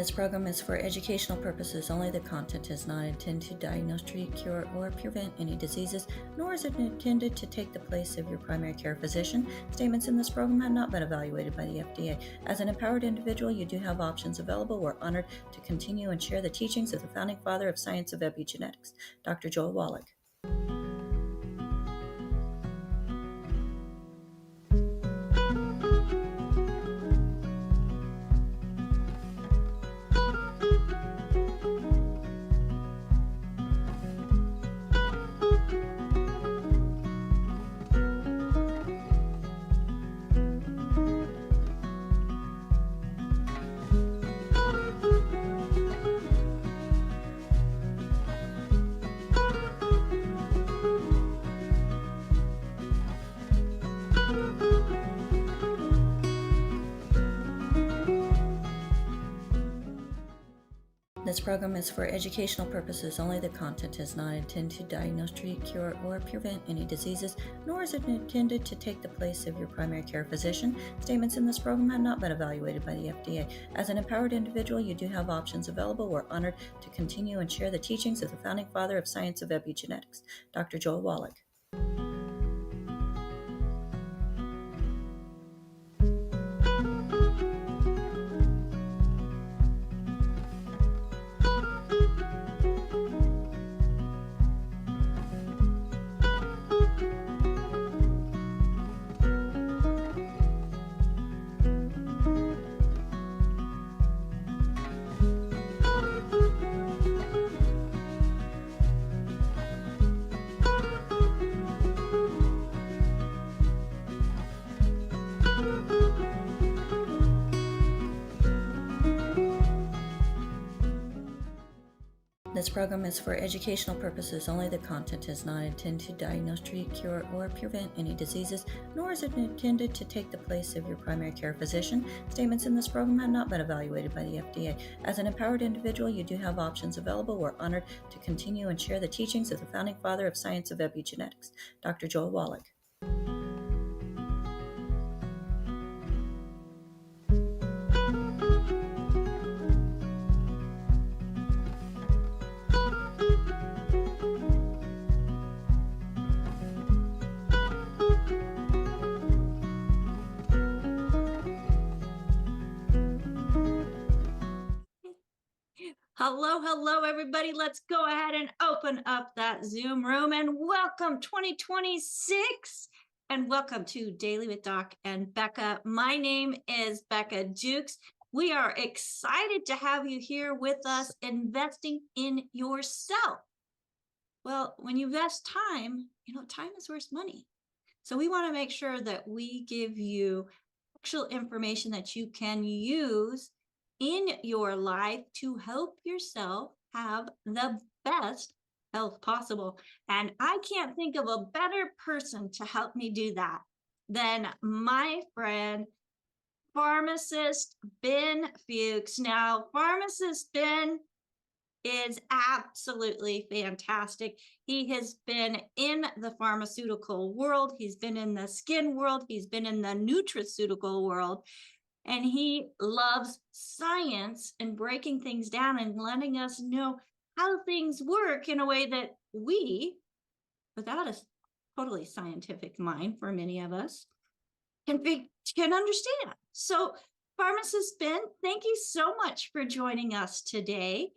This program is for educational purposes only. The content is not intended to diagnose, treat, cure, or prevent any diseases, nor is it intended to take the place of your primary care physician. Statements in this program have not been evaluated by the FDA. As an empowered individual, you do have options available. We're honored to continue and share the teachings of the founding father of science of epigenetics, Dr. Joel Wallach. This program is for educational purposes only. The content is not intended to diagnose, treat, cure, or prevent any diseases, nor is it intended to take the place of your primary care physician. Statements in this program have not been evaluated by the FDA. As an empowered individual, you do have options available. We're honored to continue and share the teachings of the founding father of science of epigenetics, Dr. Joel Wallach. This program is for educational purposes only. The content is not intended to diagnose, treat, cure, or prevent any diseases, nor is it intended to take the place of your primary care physician. Statements in this program have not been evaluated by the FDA. As an empowered individual, you do have options available. We're honored to continue and share the teachings of the founding father of science of epigenetics, Dr. Joel Wallach. Hello, everybody. Let's go ahead and open up that Zoom room and welcome 2026 and welcome to Daily with Doc and Becca. My name is Becca Jukes. We are excited to have you here with us investing in yourself. Well, when you invest time, time is worth money. So we want to make sure that we give you actual information that you can use in your life to help yourself have the best health possible. And I can't think of a better person to help me do that than my friend, Pharmacist Ben Fuchs. Now, Pharmacist Ben is absolutely fantastic. He has been in the pharmaceutical world. He's been in the skin world. He's been in the nutraceutical world. And he loves science and breaking things down and letting us know how things work in a way that we, without a totally scientific mind for many of us, can understand. So, Pharmacist Ben, thank you so much for joining us today.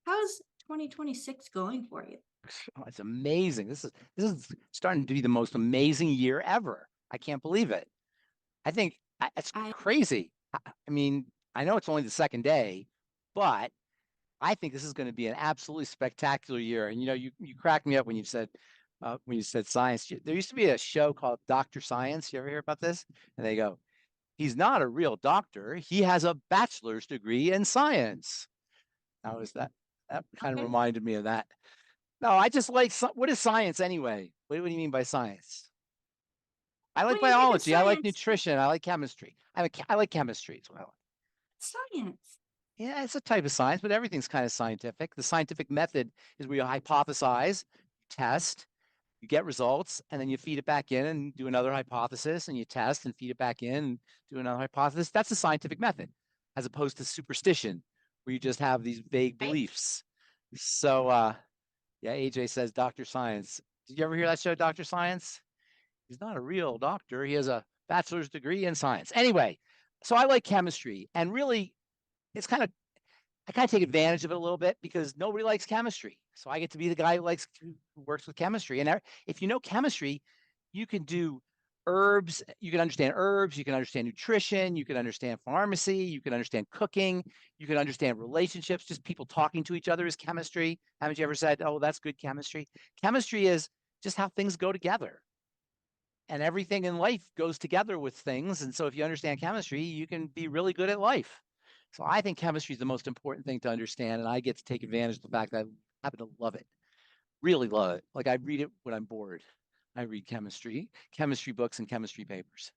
How's 2026 going for you? Oh, it's amazing. This is starting to be the most amazing year ever. I can't believe it. I think it's crazy. I mean, I know it's only the second day, but I think this is going to be an absolutely spectacular year. And you cracked me up when you said science. There used to be a show called Dr. Science. You ever hear about this? And they go, he's not a real doctor. He has a bachelor's degree in science. How is that? That kind of reminded me of that. No, I just like, what is science anyway? What do you mean by science? I like biology. I like nutrition. I like chemistry. I like chemistry as well. Science. Yeah, it's a type of science, but everything's kind of scientific. The scientific method is where you hypothesize, test, you get results, and then you feed it back in and do another hypothesis, and you test and feed it back in and do another hypothesis. That's the scientific method, as opposed to superstition, where you just have these vague Right. beliefs. So, yeah, AJ says Dr. Science. Did you ever hear that show, Dr. Science? He's not a real doctor. He has a bachelor's degree in science. Anyway, so I like chemistry, and really, it's kind of I kind of take advantage of it a little bit because nobody likes chemistry. So I get to be the guy who works with chemistry. And if you know chemistry, you can do herbs, you can understand herbs, you can understand nutrition, you can understand pharmacy, you can understand cooking, you can understand relationships, just people talking to each other is chemistry. Haven't you ever said, oh, that's good chemistry? Chemistry is just how things go together. And everything in life goes together with things. And so if you understand chemistry, you can be really good at life. So I think chemistry is the most important thing to understand. And I get to take advantage of the fact that I happen to love it, really love it. Like I read it when I'm bored. I read chemistry books and chemistry papers.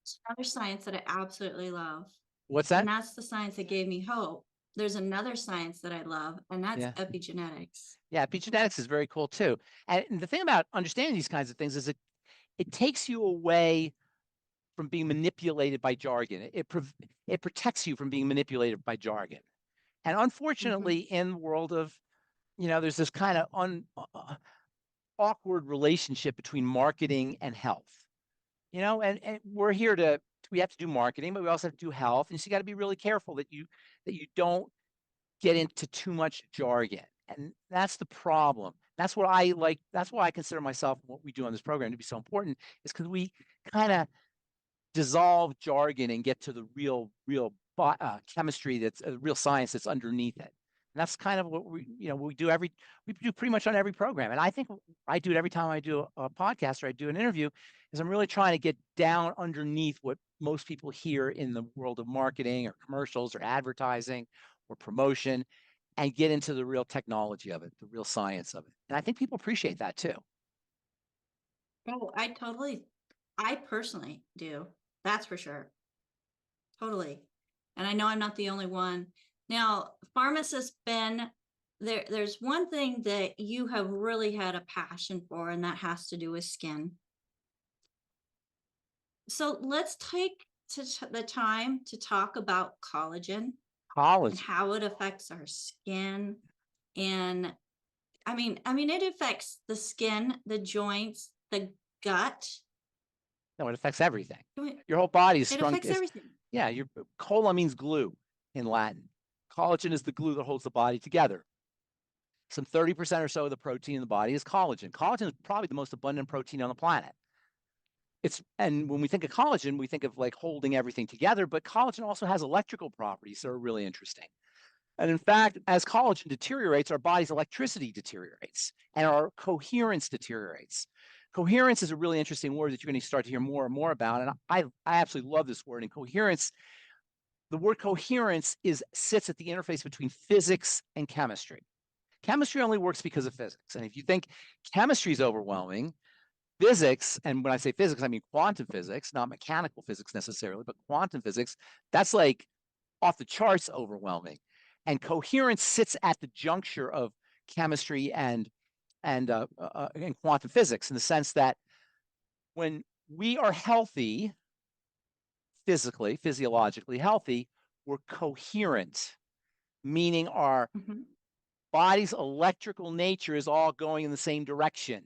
It's another science that I absolutely love. What's that? And that's the science that gave me hope. There's another science that I love, and that's Yeah. epigenetics. Yeah, epigenetics is very cool too. And the thing about understanding these kinds of things is it takes you away from being manipulated by jargon. It protects you from being manipulated by jargon. And unfortunately, in the world of, there's this kind of awkward relationship between marketing and health. And we're here we have to do marketing, but we also have to do health. And so you got to be really careful that you don't get into too much jargon. And that's the problem. That's what I like. That's why I consider myself, what we do on this program, to be so important, is because we kind of dissolve jargon and get to the real chemistry, that's real science that's underneath it. And that's kind of what we do pretty much on every program. And I think I do it every time I do a podcast or I do an interview, is I'm really trying to get down underneath what most people hear in the world of marketing or commercials or advertising or promotion, and get into the real technology of it, the real science of it. And I think people appreciate that too. Oh, I personally do. That's for sure. Totally. And I know I'm not the only one. Now, Pharmacist Ben, there's one thing that you have really had a passion for, and that has to do with skin. So let's take the time to talk about collagen and how it affects our skin. And I mean, it affects the skin, the joints, the gut. No, it affects everything. Your whole body is strung. It affects everything. Yeah, your cola means glue in Latin. Collagen is the glue that holds the body together. Some 30% or so of the protein in the body is collagen. Collagen is probably the most abundant protein on the planet. And when we think of collagen, we think of like holding everything together, but collagen also has electrical properties that are really interesting. And in fact, as collagen deteriorates, our body's electricity deteriorates and our coherence deteriorates. Coherence is a really interesting word that you're going to start to hear more and more about. And I absolutely love this word. And coherence, the word coherence sits at the interface between physics and chemistry. Chemistry only works because of physics. And if you think chemistry is overwhelming, physics, and when I say physics, I mean quantum physics, not mechanical physics necessarily, but quantum physics, that's like off the charts overwhelming. And coherence sits at the juncture of chemistry and quantum physics, in the sense that when we are healthy, physiologically healthy, we're coherent, meaning our body's electrical nature is all going in the same direction.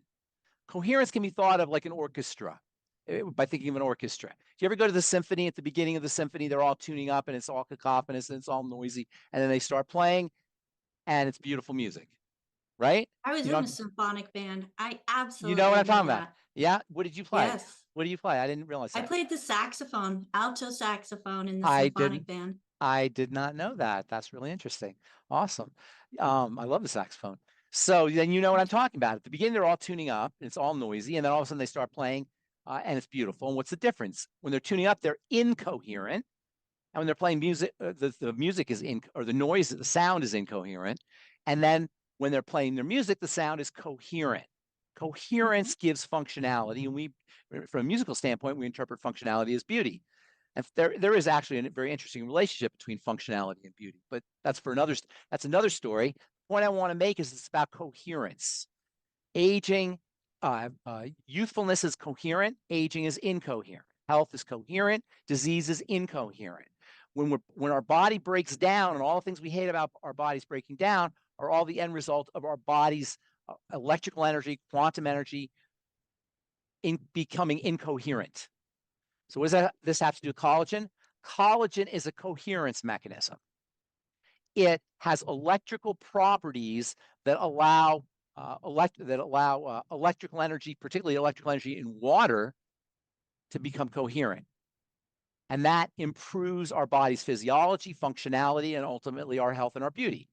Coherence can be thought of like an orchestra, by thinking of an orchestra. Do you ever go to the symphony? At the beginning of the symphony, they're all tuning up and it's all cacophonous and it's all noisy. And then they start playing and it's beautiful music, right? I was in a symphonic band. I absolutely know what I'm talking that. about. Yeah. What did you play? Yes. What do you play? I didn't realize that. I played the saxophone, alto saxophone in the symphonic band. I did not know that. That's really interesting. Awesome. I love the saxophone. So then you know what I'm talking about. At the beginning, they're all tuning up and it's all noisy. And then all of a sudden they start playing and it's beautiful. And what's the difference? When they're tuning up, they're incoherent. And when they're playing music, the music is the sound is incoherent. And then when they're playing their music, the sound is coherent. Coherence gives functionality. And from a musical standpoint, we interpret functionality as beauty. And there is actually a very interesting relationship between functionality and beauty, but that's another story. The point I want to make is it's about coherence. Aging, youthfulness is coherent, aging is incoherent. Health is coherent, disease is incoherent. when our body breaks down, and all the things we hate about our bodies breaking down are all the end result of our body's electrical energy, quantum energy, in becoming incoherent. So what does this have to do with collagen? Collagen is a coherence mechanism. It has electrical properties that allow electrical energy, particularly electrical energy in water, to become coherent. And that improves our body's physiology, functionality, and ultimately our health and our beauty.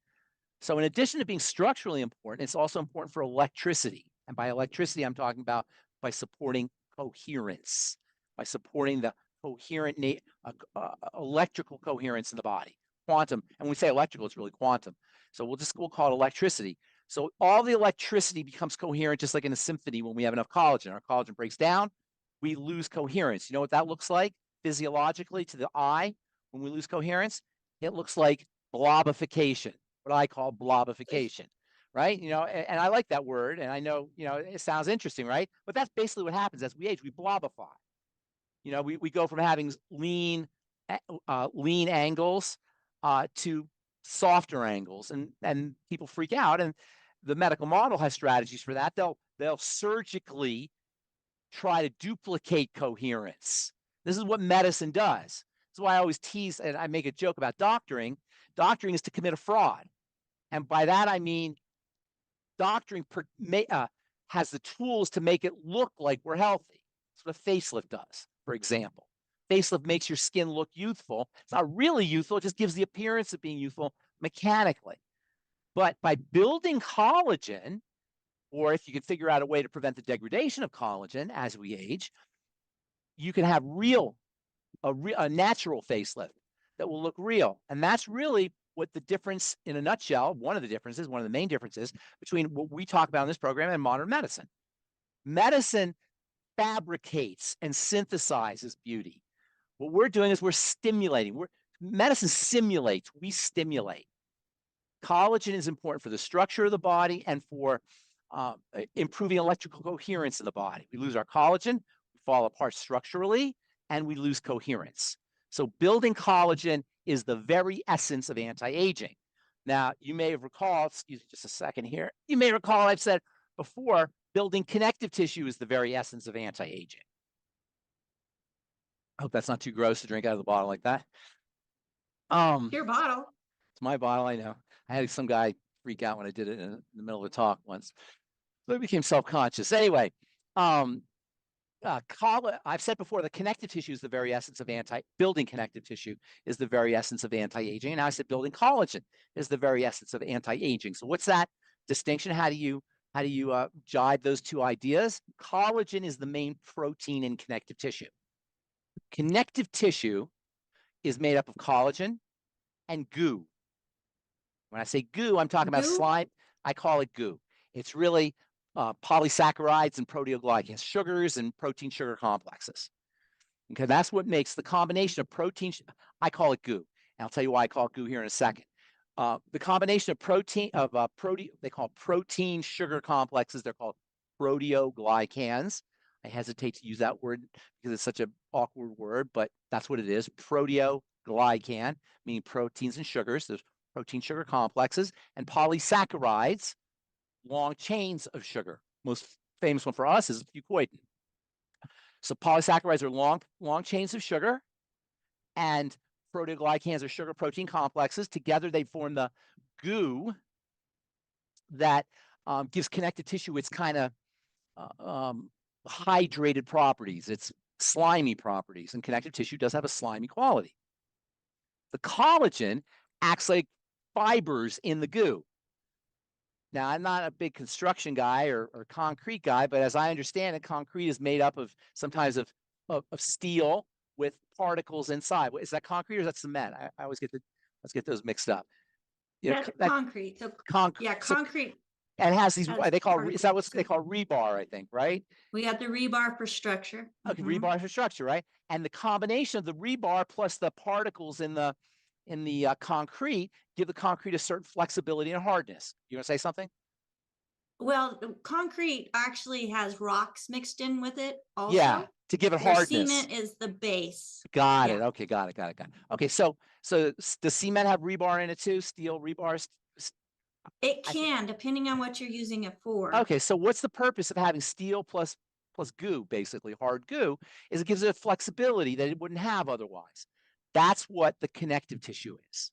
So in addition to being structurally important, it's also important for electricity. And by electricity, I'm talking about by supporting coherence, by supporting the coherent electrical coherence in the body, quantum. And when we say electrical, it's really quantum. So we'll call it electricity. So all the electricity becomes coherent, just like in a symphony when we have enough collagen. Our collagen breaks down, we lose coherence. You know what that looks like physiologically to the eye when we lose coherence? It looks like blobification, what I call blobification, right? You know, and I like that word, and I know, you know, it sounds interesting, right? But that's basically what happens as we age. We blobify. You know, we go from having lean angles to softer angles, and people freak out. And the medical model has strategies for that. They'll surgically try to duplicate coherence. This is what medicine does. That's why I always tease and I make a joke about doctoring. Doctoring is to commit a fraud. And by that, I mean doctoring has the tools to make it look like we're healthy. That's what a facelift does, for example. Facelift makes your skin look youthful. It's not really youthful. It just gives the appearance of being youthful mechanically. But by building collagen, or if you can figure out a way to prevent the degradation of collagen as we age, you can have a natural facelift that will look real. And that's really what the difference, in a nutshell, one of the main differences between what we talk about in this program and modern medicine. Medicine fabricates and synthesizes beauty. What we're doing is we're stimulating. Medicine simulates, we stimulate. Collagen is important for the structure of the body and for improving electrical coherence in the body. We lose our collagen, we fall apart structurally, and we lose coherence. So building collagen is the very essence of anti-aging. Now, you may have recalled, excuse me just a second here, you may recall I've said before, building connective tissue is the very essence of anti-aging. I hope that's not too gross to drink out of the bottle like that. Your bottle. It's my bottle, I know. I had some guy freak out when I did it in the middle of a talk once. So I became self-conscious. Anyway, I've said before, the connective tissue is the very essence of building connective tissue is the very essence of anti-aging. And now I said building collagen is the very essence of anti-aging. So what's that distinction? How do you jibe those two ideas? Collagen is the main protein in connective tissue. Connective tissue is made up of collagen and goo. When I say goo, I'm talking about slime. I call it goo. It's really polysaccharides and proteoglycans, sugars and protein sugar complexes. Okay, that's what makes the combination of protein. I call it goo. And I'll tell you why I call it goo here in a second. The combination of they call protein sugar complexes. They're called proteoglycans. I hesitate to use that word because it's such an awkward word, but that's what it is. Proteoglycan, meaning proteins and sugars. There's protein sugar complexes, and polysaccharides, long chains of sugar. Most famous one for us is fucoid. So polysaccharides are long chains of sugar, and proteoglycans are sugar protein complexes. Together they form the goo that gives connective tissue its kind of hydrated properties, its slimy properties, and connective tissue does have a slimy quality. The collagen acts like fibers in the goo. Now, I'm not a big construction guy or concrete guy, but as I understand it, concrete is made up of sometimes of steel with particles inside. Is that concrete or is that cement? I always get those mixed up. That's concrete. So concrete. And it has these, is that what they call rebar, I think, right? We got the rebar for structure. Okay, rebar for structure, right? And the combination of the rebar plus the particles in the concrete give the concrete a certain flexibility and hardness. You want to say something? Well, concrete actually has rocks mixed in with it also. Yeah, to give it hardness. Cement is the base. Got it. Okay, got it. Okay, so So does cement have rebar in it too? Steel rebar? It can, depending on what you're using it for. Okay, so what's the purpose of having steel plus goo, basically hard goo, is it gives it flexibility that it wouldn't have otherwise. That's what the connective tissue is.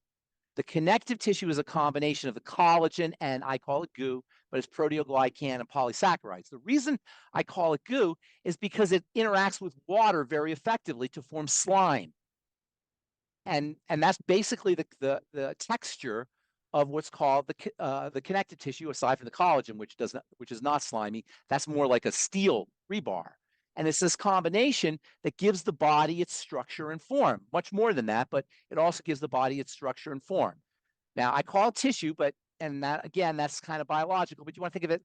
The connective tissue is a combination of the collagen, and I call it goo, but it's proteoglycan and polysaccharides. The reason I call it goo is because it interacts with water very effectively to form slime. And that's basically the texture of what's called the connective tissue, aside from the collagen, which is not slimy. That's more like a steel rebar. And it's this combination that gives the body its structure and form. Much more than that, but it also gives the body its structure and form. Now, I call it tissue, and that, again, that's kind of biological, but you want to think of it,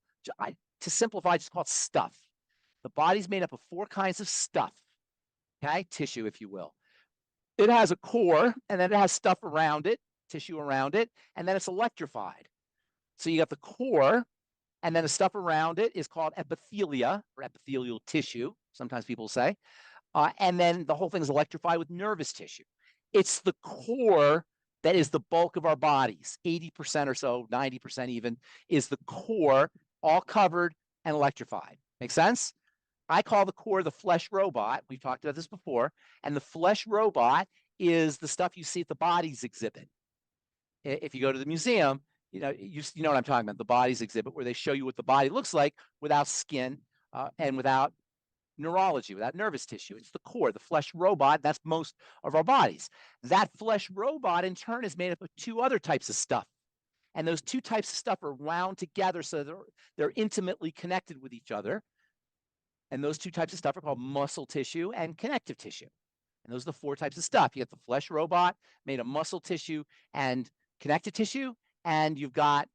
to simplify, just call it stuff. The body's made up of 4 kinds of stuff, okay? Tissue, if you will. It has a core, and then it has stuff around it, tissue around it, and then it's electrified. So you got the core, and then the stuff around it is called epithelia, or epithelial tissue, sometimes people say. And then the whole thing is electrified with nervous tissue. It's the core that is the bulk of our bodies. 80% or so, 90% even, is the core, all covered and electrified. Make sense? I call the core the flesh robot. We've talked about this before. And the flesh robot is the stuff you see at the bodies exhibit. If you go to the museum, you know what I'm talking about, the bodies exhibit, where they show you what the body looks like without skin and without neurology, without nervous tissue. It's the core, the flesh robot. That's most of our bodies. That flesh robot, in turn, is made up of 2 other types of stuff. And those 2 types of stuff are wound together so they're intimately connected with each other. And those 2 types of stuff are called muscle tissue and connective tissue. And those are the 4 types of stuff. You get the flesh robot made of muscle tissue and connective tissue, and you've got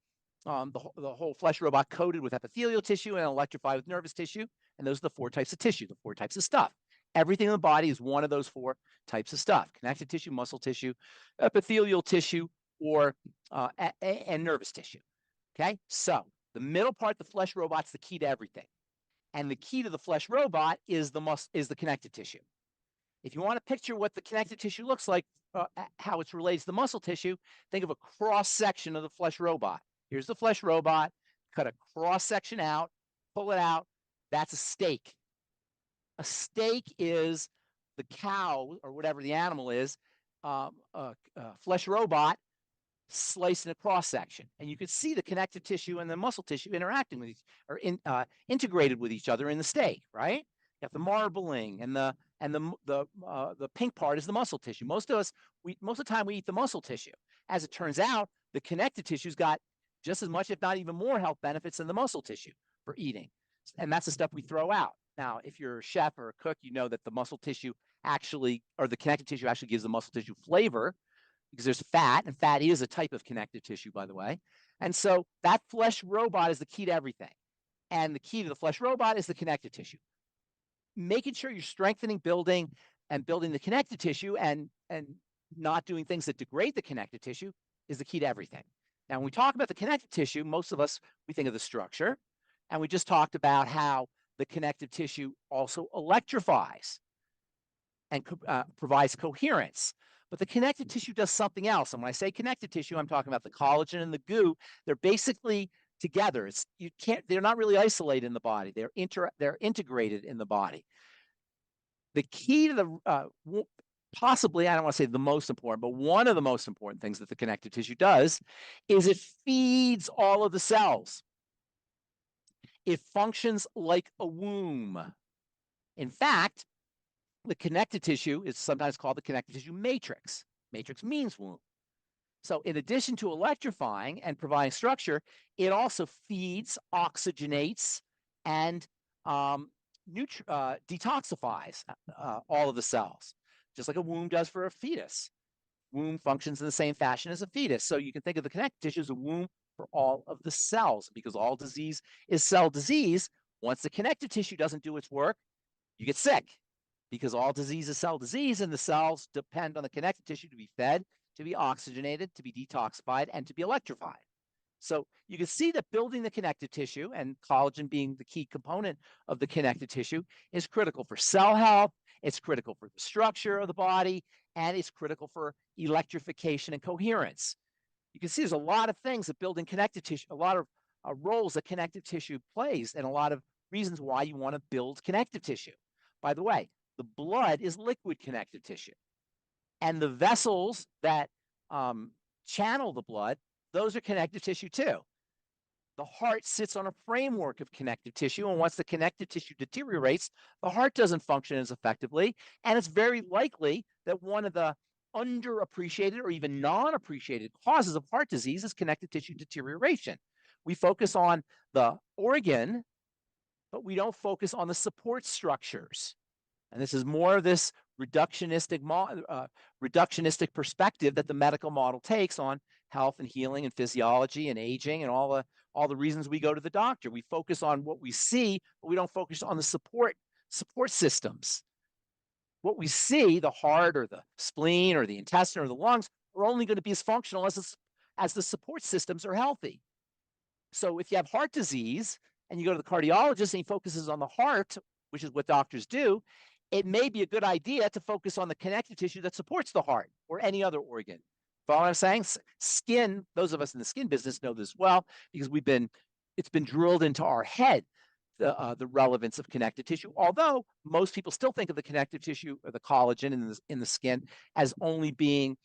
the whole flesh robot coated with epithelial tissue and electrified with nervous tissue. And those are the 4 types of tissue, the 4 types of stuff. Everything in the body is one of those 4 types of stuff: connective tissue, muscle tissue, epithelial tissue, or and nervous tissue. Okay, so the middle part, the flesh robot's the key to everything. And the key to the flesh robot is the connective tissue. If you want to picture what the connective tissue looks like, how it's related to the muscle tissue, think of a cross section of the flesh robot. Here's the flesh robot, cut a cross section out, pull it out. That's a steak. A steak is the cow, or whatever the animal is, flesh robot sliced in a cross section, and you can see the connective tissue and the muscle tissue interacting with integrated with each other in the steak, right? You have the marbling, and the pink part is the muscle tissue. Most of the time we eat the muscle tissue. As it turns out, the connective tissue's got just as much, if not even more, health benefits than the muscle tissue for eating, and that's the stuff we throw out. Now, if you're a chef or a cook, you know that the muscle tissue actually, or the connective tissue actually gives the muscle tissue flavor, because there's fat, and fat is a type of connective tissue, by the way. And so that flesh robot is the key to everything. And the key to the flesh robot is the connective tissue. Making sure you're strengthening, building the connective tissue and not doing things that degrade the connective tissue is the key to everything. Now, when we talk about the connective tissue, most of us, we think of the structure. And we just talked about how the connective tissue also electrifies and provides coherence. But the connective tissue does something else. And when I say connective tissue, I'm talking about the collagen and the goo. They're basically together. They're not really isolated in the body. They're integrated in the body. The key to the possibly, I don't want to say the most important, but one of the most important things that the connective tissue does is it feeds all of the cells. It functions like a womb. In fact, the connective tissue is sometimes called the connective tissue matrix. Matrix means womb. So in addition to electrifying and providing structure, it also feeds, oxygenates, and detoxifies all of the cells, just like a womb does for a fetus. Womb functions in the same fashion as a fetus. So you can think of the connective tissue as a womb for all of the cells, because all disease is cell disease. Once the connective tissue doesn't do its work, you get sick, because all disease is cell disease, and the cells depend on the connective tissue to be fed, to be oxygenated, to be detoxified, and to be electrified. So you can see that building the connective tissue, and collagen being the key component of the connective tissue, is critical for cell health, it's critical for the structure of the body, and it's critical for electrification and coherence. You can see there's a lot of things that building connective tissue, a lot of roles that connective tissue plays, and a lot of reasons why you want to build connective tissue. By the way, the blood is liquid connective tissue, and the vessels that channel the blood, those are connective tissue too. The heart sits on a framework of connective tissue, and once the connective tissue deteriorates, the heart doesn't function as effectively, and it's very likely that one of the underappreciated or even non-appreciated causes of heart disease is connective tissue deterioration. We focus on the organ, but we don't focus on the support structures. And this is more of this reductionistic perspective that the medical model takes on health and healing and physiology and aging and all the reasons we go to the doctor. We focus on what we see, but we don't focus on the support systems. What we see, the heart or the spleen or the intestine or the lungs, are only going to be as functional as the support systems are healthy. So if you have heart disease and you go to the cardiologist and he focuses on the heart, which is what doctors do, it may be a good idea to focus on the connective tissue that supports the heart or any other organ. Follow what I'm saying? Skin, those of us in the skin business know this well because it's been drilled into our head, the relevance of connective tissue, although most people still think of the connective tissue or the collagen in the skin as only being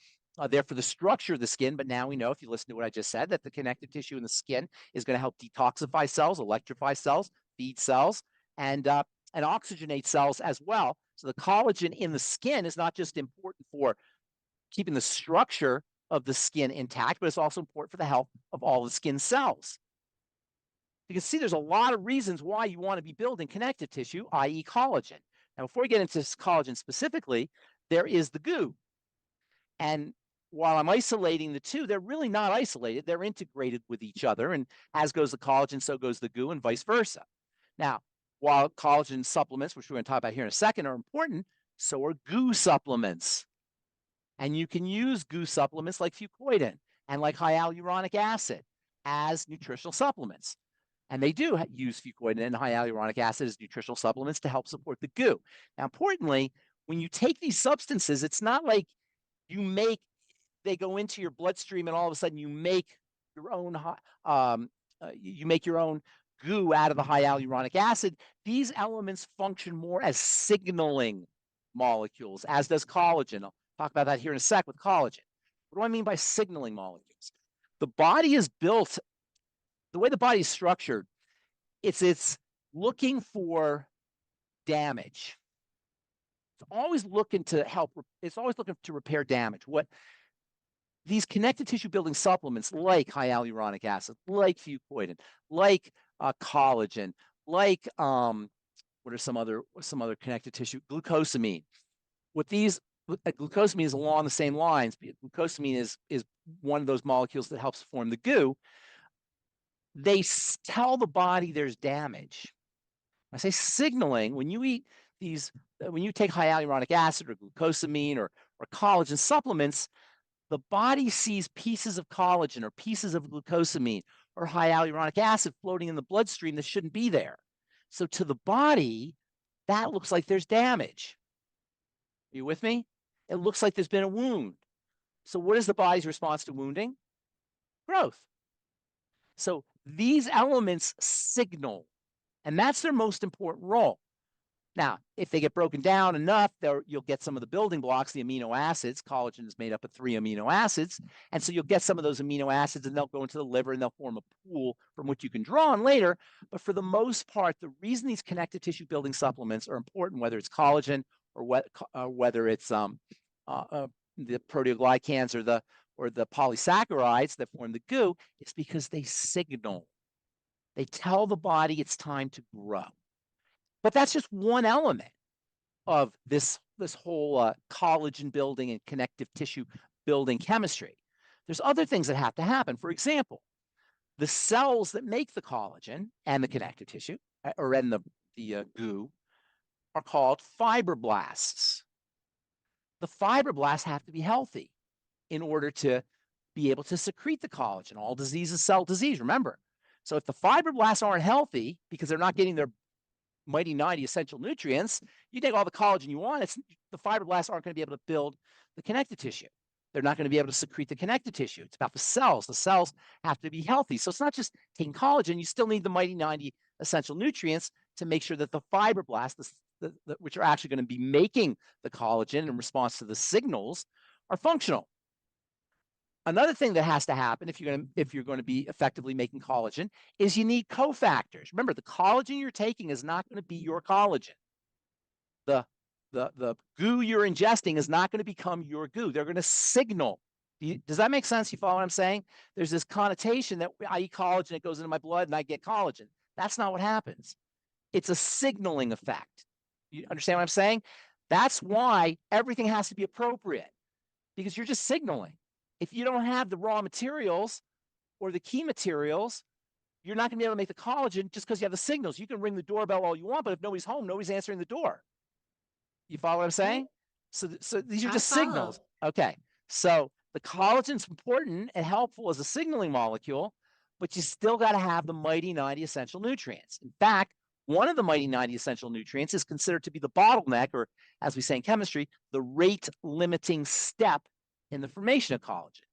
there for the structure of the skin. But now we know, if you listen to what I just said, that the connective tissue in the skin is going to help detoxify cells, electrify cells, feed cells, and oxygenate cells as well. So the collagen in the skin is not just important for keeping the structure of the skin intact, but it's also important for the health of all the skin cells. You can see there's a lot of reasons why you want to be building connective tissue, i.e. collagen. Now, before we get into collagen specifically, there is the goo. And while I'm isolating the two, they're really not isolated. They're integrated with each other. And as goes the collagen, so goes the goo, and vice versa. Now, while collagen supplements, which we're going to talk about here in a second, are important, so are goo supplements. And you can use goo supplements like Fucoidin and like hyaluronic acid as nutritional supplements. And they do use Fucoidin and hyaluronic acid as nutritional supplements to help support the goo. Now, importantly, when you take these substances, it's not like they go into your bloodstream and all of a sudden you make your own goo out of the hyaluronic acid. These elements function more as signaling molecules, as does collagen. I'll talk about that here in a sec with collagen. What do I mean by signaling molecules? The body is built, the way the body is structured, it's looking for damage. It's always looking to help, it's always looking to repair damage. What these connective tissue building supplements like hyaluronic acid, like Fucoidin, like collagen, like what are some other connective tissue? Glucosamine. Glucosamine is along the same lines. Glucosamine is one of those molecules that helps form the goo. They tell the body there's damage. I say signaling, when you eat these, when you take hyaluronic acid or glucosamine or collagen supplements, the body sees pieces of collagen or pieces of glucosamine or hyaluronic acid floating in the bloodstream that shouldn't be there. So to the body, that looks like there's damage. Are you with me? It looks like there's been a wound. So what is the body's response to wounding? Growth. So these elements signal, and that's their most important role. Now, if they get broken down enough, you'll get some of the building blocks, the amino acids. Collagen is made up of 3 amino acids. And so you'll get some of those amino acids and they'll go into the liver and they'll form a pool from which you can draw on later. But for the most part, the reason these connective tissue building supplements are important, whether it's collagen or whether it's the proteoglycans or the polysaccharides that form the goo, is because they signal. They tell the body it's time to grow. But that's just one element of this whole collagen building and connective tissue building chemistry. There's other things that have to happen. For example, the cells that make the collagen and the connective tissue, or in the goo, are called fibroblasts. The fibroblasts have to be healthy in order to be able to secrete the collagen. All disease is cell disease, remember. So if the fibroblasts aren't healthy because they're not getting their mighty 90 essential nutrients, you take all the collagen you want, the fibroblasts aren't going to be able to build the connective tissue. They're not going to be able to secrete the connective tissue. It's about the cells. The cells have to be healthy. So it's not just taking collagen. You still need the mighty 90 essential nutrients to make sure that the fibroblasts, which are actually going to be making the collagen in response to the signals, are functional. Another thing that has to happen if you're going to be effectively making collagen is you need cofactors. Remember, the collagen you're taking is not going to be your collagen. The goo you're ingesting is not going to become your goo. They're going to signal. Does that make sense? You follow what I'm saying? There's this connotation that I eat collagen, it goes into my blood, and I get collagen. That's not what happens. It's a signaling effect. You understand what I'm saying? That's why everything has to be appropriate, because you're just signaling. If you don't have the raw materials or the key materials, you're not going to be able to make the collagen just because you have the signals. You can ring the doorbell all you want, but if nobody's home, nobody's answering the door. You follow what I'm saying? So these are just signals. Okay. So the collagen's important and helpful as a signaling molecule, but you still got to have the mighty 90 essential nutrients. In fact, one of the mighty 90 essential nutrients is considered to be the bottleneck, or as we say in chemistry, the rate limiting step in the formation of collagen.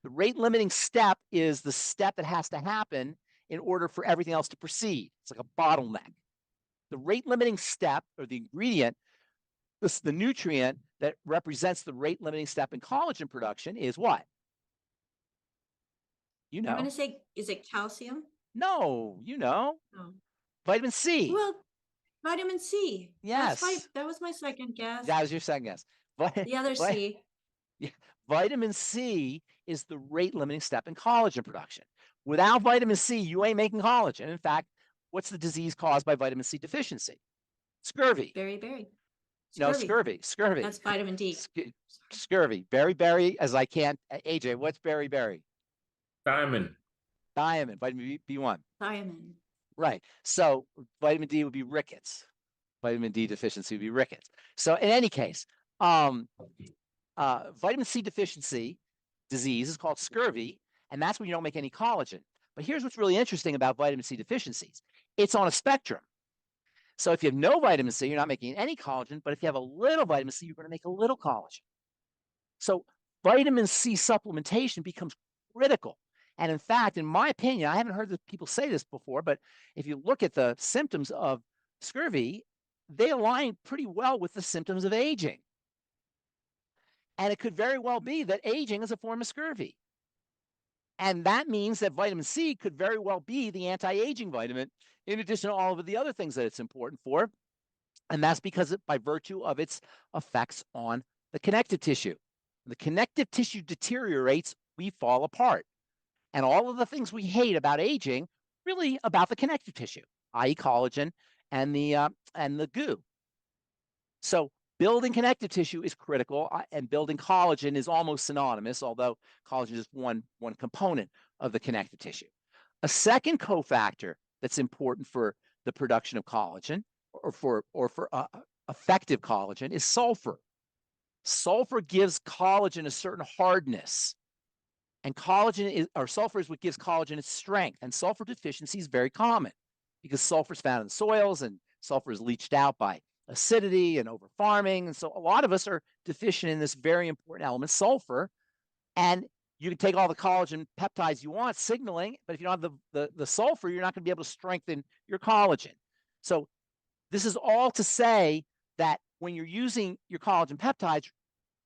The rate limiting step is the step that has to happen in order for everything else to proceed. It's like a bottleneck. The rate limiting step, or the ingredient, the nutrient that represents the rate limiting step in collagen production, is what? You know. I'm going to say, is it calcium? No, you know. Oh. Vitamin C. Well, vitamin C. Yes. That was my second guess. That was your second guess. The other C. Yeah, vitamin C is the rate limiting step in collagen production. Without vitamin C, you ain't making collagen. In fact, what's the disease caused by vitamin C deficiency? Scurvy. Beriberi. No, scurvy. That's vitamin D. Scurvy. Beriberi, as I can't. AJ, what's beriberi? Thiamine. Vitamin B1. Thiamine. Right. So vitamin D would be rickets. Vitamin D deficiency would be rickets. So in any case, vitamin C deficiency disease is called scurvy, and that's when you don't make any collagen. But here's what's really interesting about vitamin C deficiencies. It's on a spectrum. So if you have no vitamin C, you're not making any collagen, but if you have a little vitamin C, you're going to make a little collagen. So vitamin C supplementation becomes critical. And in fact, in my opinion, I haven't heard people say this before, but if you look at the symptoms of scurvy, they align pretty well with the symptoms of aging. And it could very well be that aging is a form of scurvy. And that means that vitamin C could very well be the anti-aging vitamin, in addition to all of the other things that it's important for. And that's because by virtue of its effects on the connective tissue. The connective tissue deteriorates, we fall apart. And all of the things we hate about aging, really about the connective tissue, i.e. collagen and the goo. So building connective tissue is critical, and building collagen is almost synonymous, although collagen is one component of the connective tissue. A second cofactor that's important for the production of collagen, or for effective collagen, is sulfur. Sulfur gives collagen a certain hardness, and sulfur is what gives collagen its strength. And sulfur deficiency is very common because sulfur is found in soils, and sulfur is leached out by acidity and over farming. And so a lot of us are deficient in this very important element, sulfur. And you can take all the collagen peptides you want, signaling, but if you don't have the sulfur, you're not going to be able to strengthen your collagen. So this is all to say that when you're using your collagen peptides,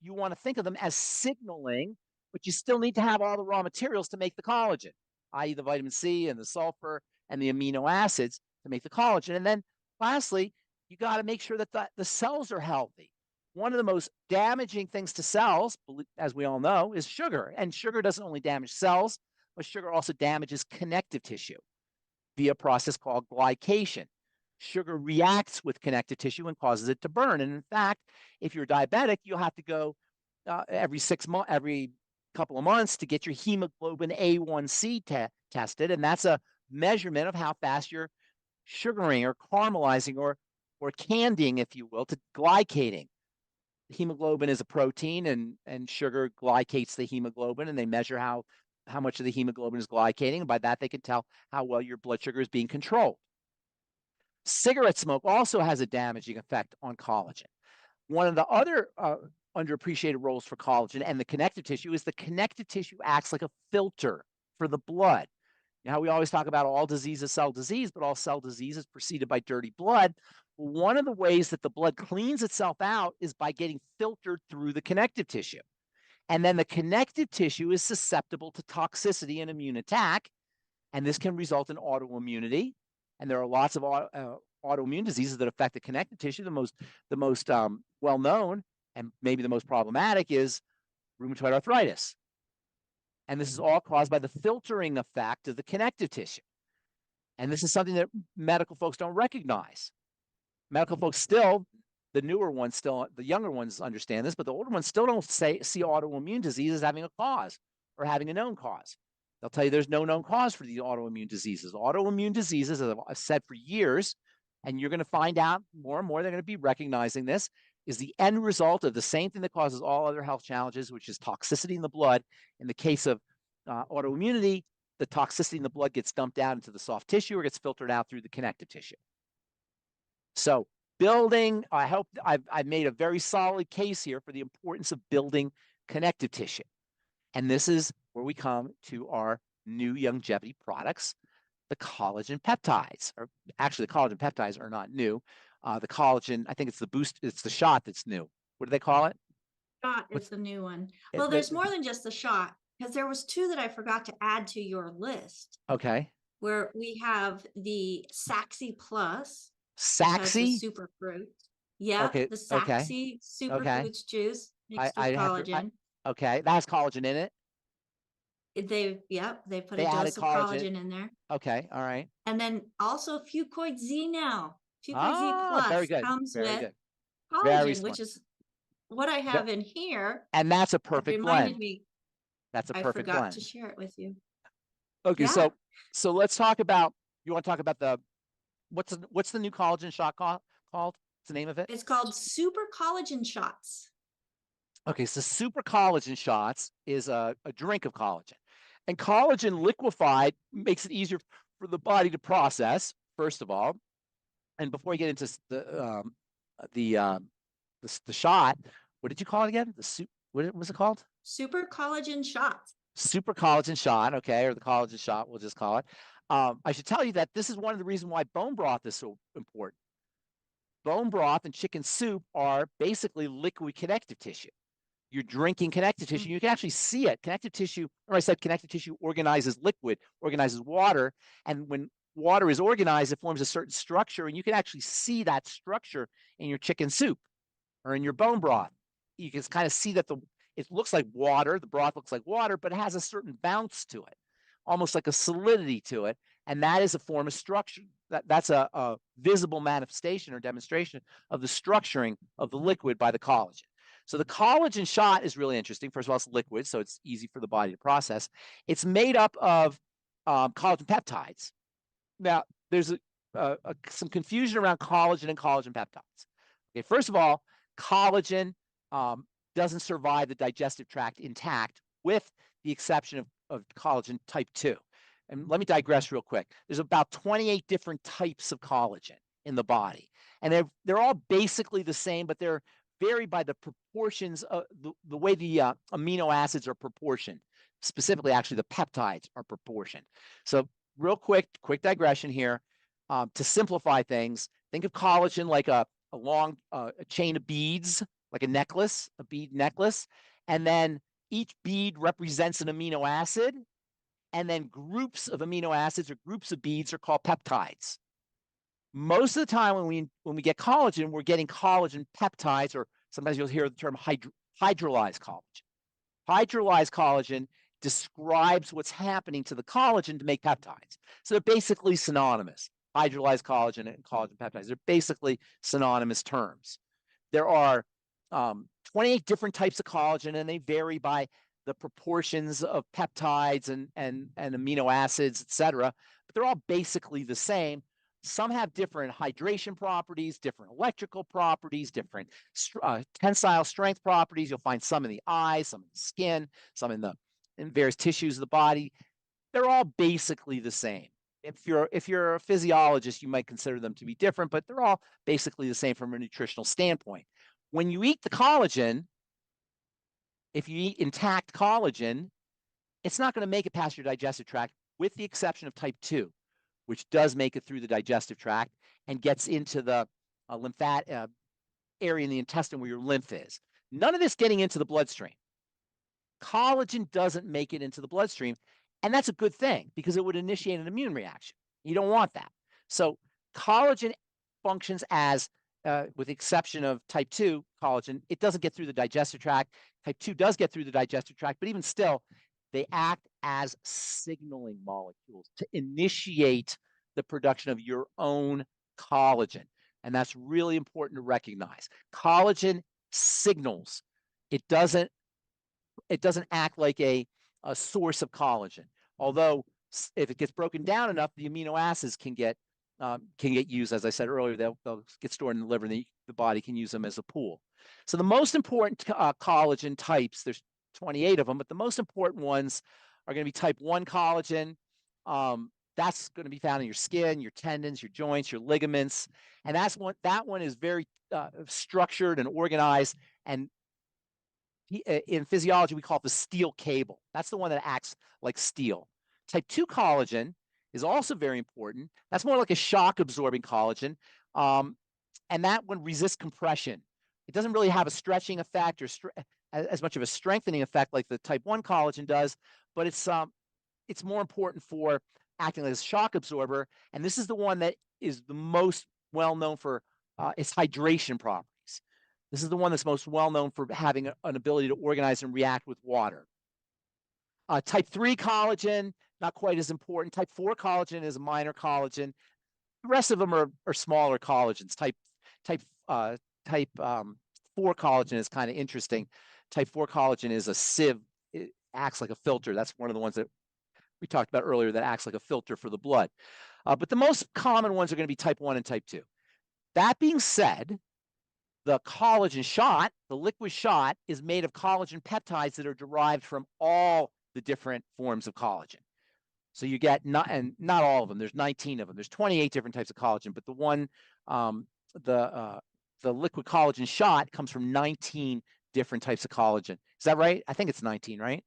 you want to think of them as signaling, but you still need to have all the raw materials to make the collagen, i.e. the vitamin C and the sulfur and the amino acids to make the collagen. And then lastly, you got to make sure that the cells are healthy. One of the most damaging things to cells, as we all know, is sugar. And sugar doesn't only damage cells, but sugar also damages connective tissue via a process called glycation. Sugar reacts with connective tissue and causes it to burn. And in fact, if you're diabetic, you'll have to go every couple of months to get your hemoglobin A1C tested. And that's a measurement of how fast you're sugaring or caramelizing or candying, if you will, to glycating. hemoglobin is a protein, and sugar glycates the hemoglobin, and they measure how much of the hemoglobin is glycating, and by that they can tell how well your blood sugar is being controlled. Cigarette smoke also has a damaging effect on collagen. One of the other underappreciated roles for collagen and the connective tissue is the connective tissue acts like a filter for the blood. You know how we always talk about all disease is cell disease, but all cell disease is preceded by dirty blood. One of the ways that the blood cleans itself out is by getting filtered through the connective tissue. And then the connective tissue is susceptible to toxicity and immune attack, and this can result in autoimmunity. And there are lots of autoimmune diseases that affect the connective tissue. The most well-known and maybe the most problematic is rheumatoid arthritis. And this is all caused by the filtering effect of the connective tissue. And this is something that medical folks don't recognize. Medical folks still, the newer ones still, the younger ones understand this, but the older ones still don't see autoimmune disease as having a cause or having a known cause. They'll tell you there's no known cause for these autoimmune diseases. Autoimmune diseases, as I've said for years, and you're going to find out more and more, they're going to be recognizing this, is the end result of the same thing that causes all other health challenges, which is toxicity in the blood. In the case of autoimmunity, the toxicity in the blood gets dumped out into the soft tissue or gets filtered out through the connective tissue. So building, I hope I've made a very solid case here for the importance of building connective tissue. And this is where we come to our new longevity products, the collagen peptides. Or actually, the collagen peptides are not new. The collagen, I think it's the boost, it's the shot that's new. What do they call it? Shot is the new one. Well, there's more than just the shot, because there was two that I forgot to add to your list. Okay. Where we have the Saxy Plus. Saxy? Superfruit. Yeah, okay. the Saxy Superfoods juice mixed with collagen. Okay, that has collagen in it. They put a dose of collagen in there. Okay, all right. And then also FucoidZ now. FucoidZ Plus very good. comes very with good. collagen, which is what I have in here. And that's a perfect blend. Me. That's a perfect I forgot blend. to share it with you. Okay, so let's talk about. You want to talk about the what's the new collagen shot called? What's the name of it? It's called Super Collagen Shots. Okay, so Super Collagen Shots is a drink of collagen. And collagen liquefied makes it easier for the body to process, first of all. And before you get into the shot, what did you call it again? What was it called? Super Collagen Shots. Super Collagen Shot, okay, or the collagen shot, we'll just call it. I should tell you that this is one of the reasons why bone broth is so important. Bone broth and chicken soup are basically liquid connective tissue. You're drinking connective tissue. You can actually see it. Connective tissue, or I said connective tissue organizes liquid, organizes water. And when water is organized, it forms a certain structure. And you can actually see that structure in your chicken soup or in your bone broth. You can kind of see that it looks like water. The broth looks like water, but it has a certain bounce to it, almost like a solidity to it. And that is a form of structure. That's a visible manifestation or demonstration of the structuring of the liquid by the collagen. So the collagen shot is really interesting. First of all, it's liquid, so it's easy for the body to process. It's made up of collagen peptides. Now, there's some confusion around collagen and collagen peptides. Okay, first of all, collagen doesn't survive the digestive tract intact, with the exception of collagen type 2. And let me digress real quick. There's about 28 different types of collagen in the body. And they're all basically the same, but they're varied by the proportions of the way the amino acids are proportioned. Specifically, actually, the peptides are proportioned. So real quick digression here. To simplify things, think of collagen like a long chain of beads, like a necklace, a bead necklace. And then each bead represents an amino acid. And then groups of amino acids or groups of beads are called peptides. Most of the time when we get collagen, we're getting collagen peptides, or sometimes you'll hear the term hydrolyzed collagen. Hydrolyzed collagen describes what's happening to the collagen to make peptides. So they're basically synonymous. Hydrolyzed collagen and collagen peptides, they're basically synonymous terms. There are 28 different types of collagen, and they vary by the proportions of peptides and amino acids, et cetera. But they're all basically the same. some have different hydration properties, different electrical properties, different tensile strength properties. You'll find some in the eye, some in the skin, some in various tissues of the body. They're all basically the same. If you're a physiologist, you might consider them to be different, but they're all basically the same from a nutritional standpoint. When you eat the collagen, if you eat intact collagen, it's not going to make it past your digestive tract, with the exception of type 2, which does make it through the digestive tract and gets into the lymphatic area in the intestine where your lymph is. None of this getting into the bloodstream. Collagen doesn't make it into the bloodstream, and that's a good thing because it would initiate an immune reaction. You don't want that. So collagen functions as, with the exception of type 2 collagen, it doesn't get through the digestive tract. Type 2 does get through the digestive tract, but even still, they act as signaling molecules to initiate the production of your own collagen. And that's really important to recognize. Collagen signals. It doesn't act like a source of collagen. Although if it gets broken down enough, the amino acids can get used. As I said earlier, they'll get stored in the liver, and the body can use them as a pool. So the most important collagen types, there's 28 of them, but the most important ones are going to be type 1 collagen. That's going to be found in your skin, your tendons, your joints, your ligaments, and that one is very structured and organized. And in physiology, we call it the steel cable. That's the one that acts like steel. Type 2 collagen is also very important. That's more like a shock-absorbing collagen, and that one resists compression. It doesn't really have a stretching effect or as much of a strengthening effect like the type 1 collagen does, but it's more important for acting as a shock absorber. And this is the one that is the most well known for its hydration properties. This is the one that's most well known for having an ability to organize and react with water. Type 3 collagen, not quite as important. Type 4 collagen is a minor collagen. The rest of them are smaller collagens. Type 4 collagen is kind of interesting. Type 4 collagen is a sieve. It acts like a filter. That's one of the ones that we talked about earlier that acts like a filter for the blood. But the most common ones are going to be type 1 and type 2. That being said, the collagen shot, the liquid shot, is made of collagen peptides that are derived from all the different forms of collagen. So you get not all of them. There's 19 of them. There's 28 different types of collagen, but the one, the liquid collagen shot comes from 19 different types of collagen. Is that right? I think it's 19, right?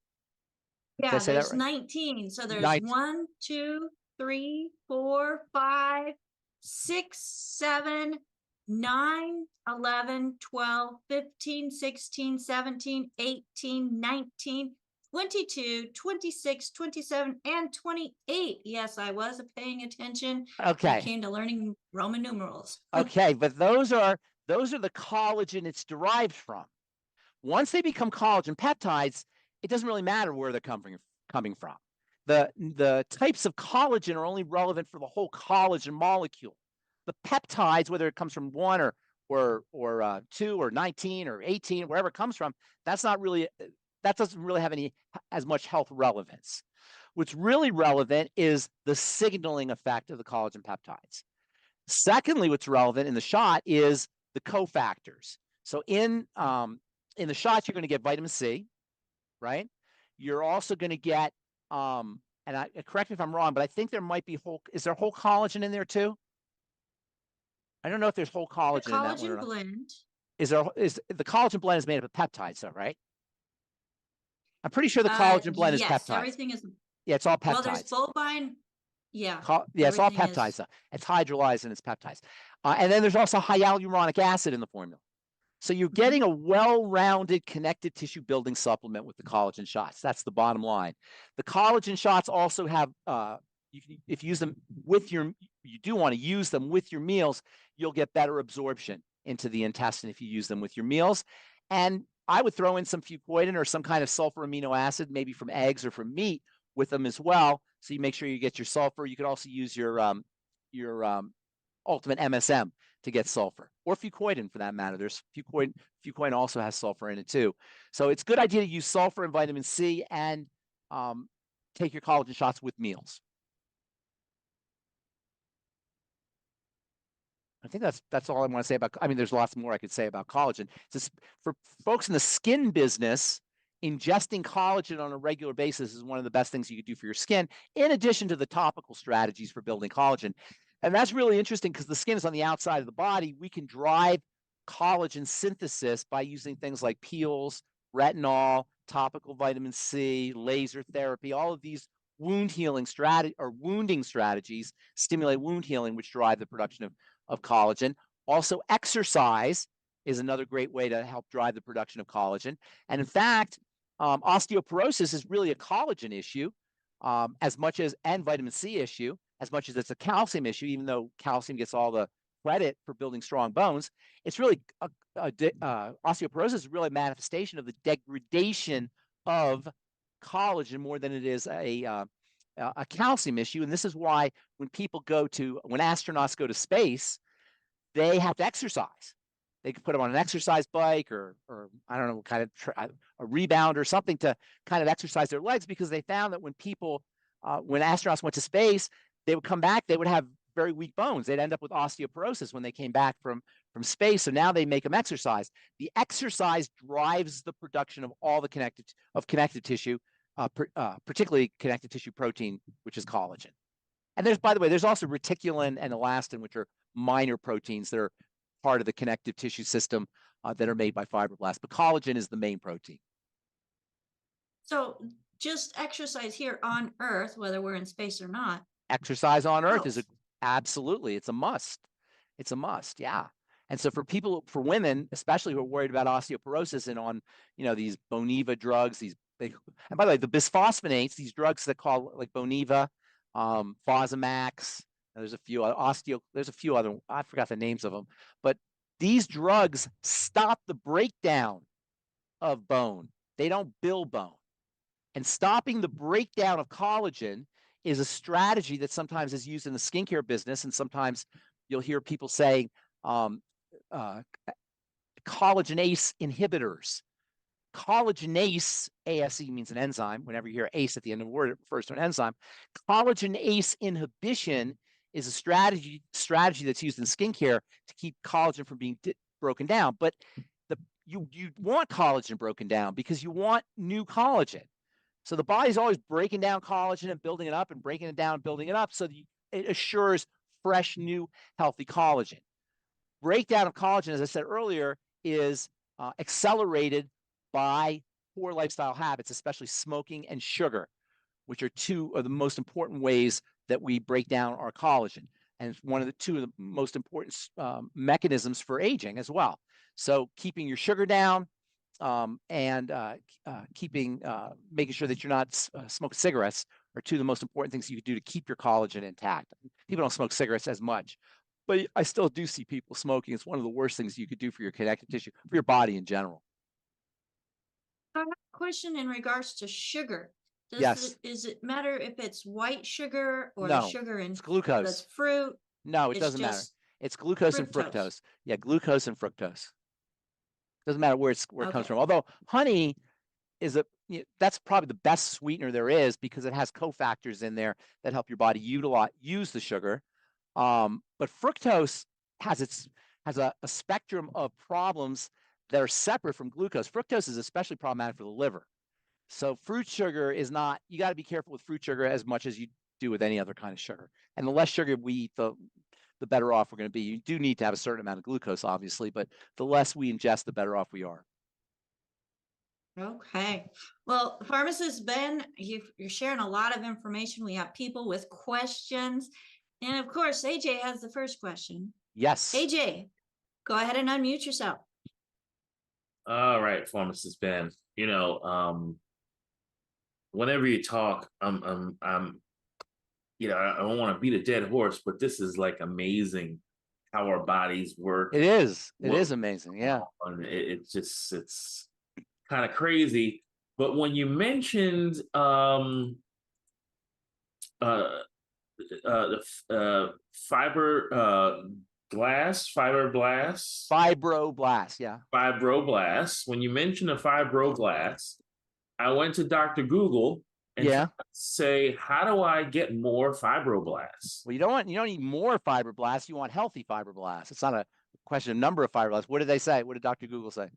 Yeah, there's 19. So there's 1, 2, 3, 4, 5, 6, 7, 9, 11, 12, 15, 16, 17, 18, 19, 22, 26, 27, and 28. Yes, I was paying attention. Okay. When it came to learning Roman numerals. Okay, but those are the collagen it's derived from. Once they become collagen peptides, it doesn't really matter where they're coming from. The types of collagen are only relevant for the whole collagen molecule. The peptides, whether it comes from 1 or 2 or 19 or 18, wherever it comes from, that doesn't really have as much health relevance. What's really relevant is the signaling effect of the collagen peptides. Secondly, what's relevant in the shot is the cofactors. So in the shots, you're going to get vitamin C, right? You're also going to get, correct me if I'm wrong, but I think there might be is there whole collagen in there too? I don't know if there's whole collagen in that one or not. Blend. Is the collagen blend is made up of peptides, though, right? I'm pretty sure the collagen blend is peptides. Everything is. Yeah, it's all peptides. Well, there's bovine. Yeah. It's all peptides. It's hydrolyzed and it's peptides. And then there's also hyaluronic acid in the formula. So you're getting a well-rounded connective tissue building supplement with the collagen shots. That's the bottom line. The collagen shots also have, if you use them you do want to use them with your meals, you'll get better absorption into the intestine if you use them with your meals. And I would throw in some fucoidin or some kind of sulfur amino acid, maybe from eggs or from meat, with them as well. So you make sure you get your sulfur. You could also use your Ultimate MSM to get sulfur, or fucoidin for that matter. There's fucoidin also has sulfur in it too. So it's a good idea to use sulfur and vitamin C and take your collagen shots with meals. I think that's all I want to say about, I mean, there's lots more I could say about collagen. Just for folks in the skin business, ingesting collagen on a regular basis is one of the best things you could do for your skin, in addition to the topical strategies for building collagen. And that's really interesting because the skin is on the outside of the body. We can drive collagen synthesis by using things like peels, retinol, topical vitamin C, laser therapy, all of these wound healing strategy or wounding strategies stimulate wound healing, which drive the production of collagen. Also, exercise is another great way to help drive the production of collagen. And in fact, osteoporosis is really a collagen issue, as much as, and vitamin C issue, as much as it's a calcium issue, even though calcium gets all the credit for building strong bones. It's really, osteoporosis is really a manifestation of the degradation of collagen more than it is a calcium issue. And this is why when astronauts go to space, they have to exercise. They could put them on an exercise bike or I don't know, kind of a Rebound or something to kind of exercise their legs, because they found that when astronauts went to space, they would come back, they would have very weak bones. They'd end up with osteoporosis when they came back from space. So now they make them exercise. The exercise drives the production of all the connective tissue, particularly connective tissue protein, which is collagen. And by the way, there's also reticulin and elastin, which are minor proteins that are part of the connective tissue system that are made by fibroblasts. But collagen is the main protein. So just exercise here on Earth, whether we're in space or not. Exercise on Earth is absolutely, it's a must. It's a must, yeah. And so for women, especially who are worried about osteoporosis and on, these Boniva drugs, and by the way, the bisphosphonates, these drugs that call like Boniva, Fosamax, there's a few other, I forgot the names of them, but these drugs stop the breakdown of bone. They don't build bone. And stopping the breakdown of collagen is a strategy that sometimes is used in the skincare business. And sometimes you'll hear people saying collagenase inhibitors. Collagenase, ASE means an enzyme. Whenever you hear ACE at the end of a word, it refers to an enzyme. Collagenase inhibition is a strategy that's used in skincare to keep collagen from being broken down. But you want collagen broken down because you want new collagen. So the body's always breaking down collagen and building it up and breaking it down and building it up so that it assures fresh, new, healthy collagen. Breakdown of collagen, as I said earlier, is accelerated by poor lifestyle habits, especially smoking and sugar, which are two of the most important ways that we break down our collagen. And two of the most important mechanisms for aging as well. So keeping your sugar down, and making sure that you're not smoking cigarettes are two of the most important things you can do to keep your collagen intact. People don't smoke cigarettes as much, but I still do see people smoking. It's one of the worst things you could do for your connective tissue, for your body in general. I have a question in regards to sugar. Yes. Does it matter if it's white sugar or No, the sugar in it's glucose. that's fruit? No, it doesn't matter. It's glucose and fructose. Yeah, glucose and fructose. Doesn't matter where it comes from. Although honey is that's probably the best sweetener there is because it has cofactors in there that help your body use the sugar. But fructose has a spectrum of problems that are separate from glucose. Fructose is especially problematic for the liver. So fruit sugar is not, you got to be careful with fruit sugar as much as you do with any other kind of sugar. And the less sugar we eat, the better off we're going to be. You do need to have a certain amount of glucose, obviously, but the less we ingest, the better off we are. Okay. Well, Pharmacist Ben, you're sharing a lot of information. We have people with questions. And of course, AJ has the first question. Yes. AJ, go ahead and unmute yourself. All right, Pharmacist Ben. Whenever you talk, I don't want to beat a dead horse, but this is like amazing how our bodies work. It is. It is amazing. Yeah. It's kind of crazy. But when you mentioned the Fibroblast, yeah. Fibroblast. When you mentioned the fibroblast, I went to Dr. Google and try Yeah. to say, how do I get more fibroblasts? Well, you don't need more fibroblasts. You want healthy fibroblasts. It's not a question of number of fibroblasts. What did they say? What did Dr. Google say?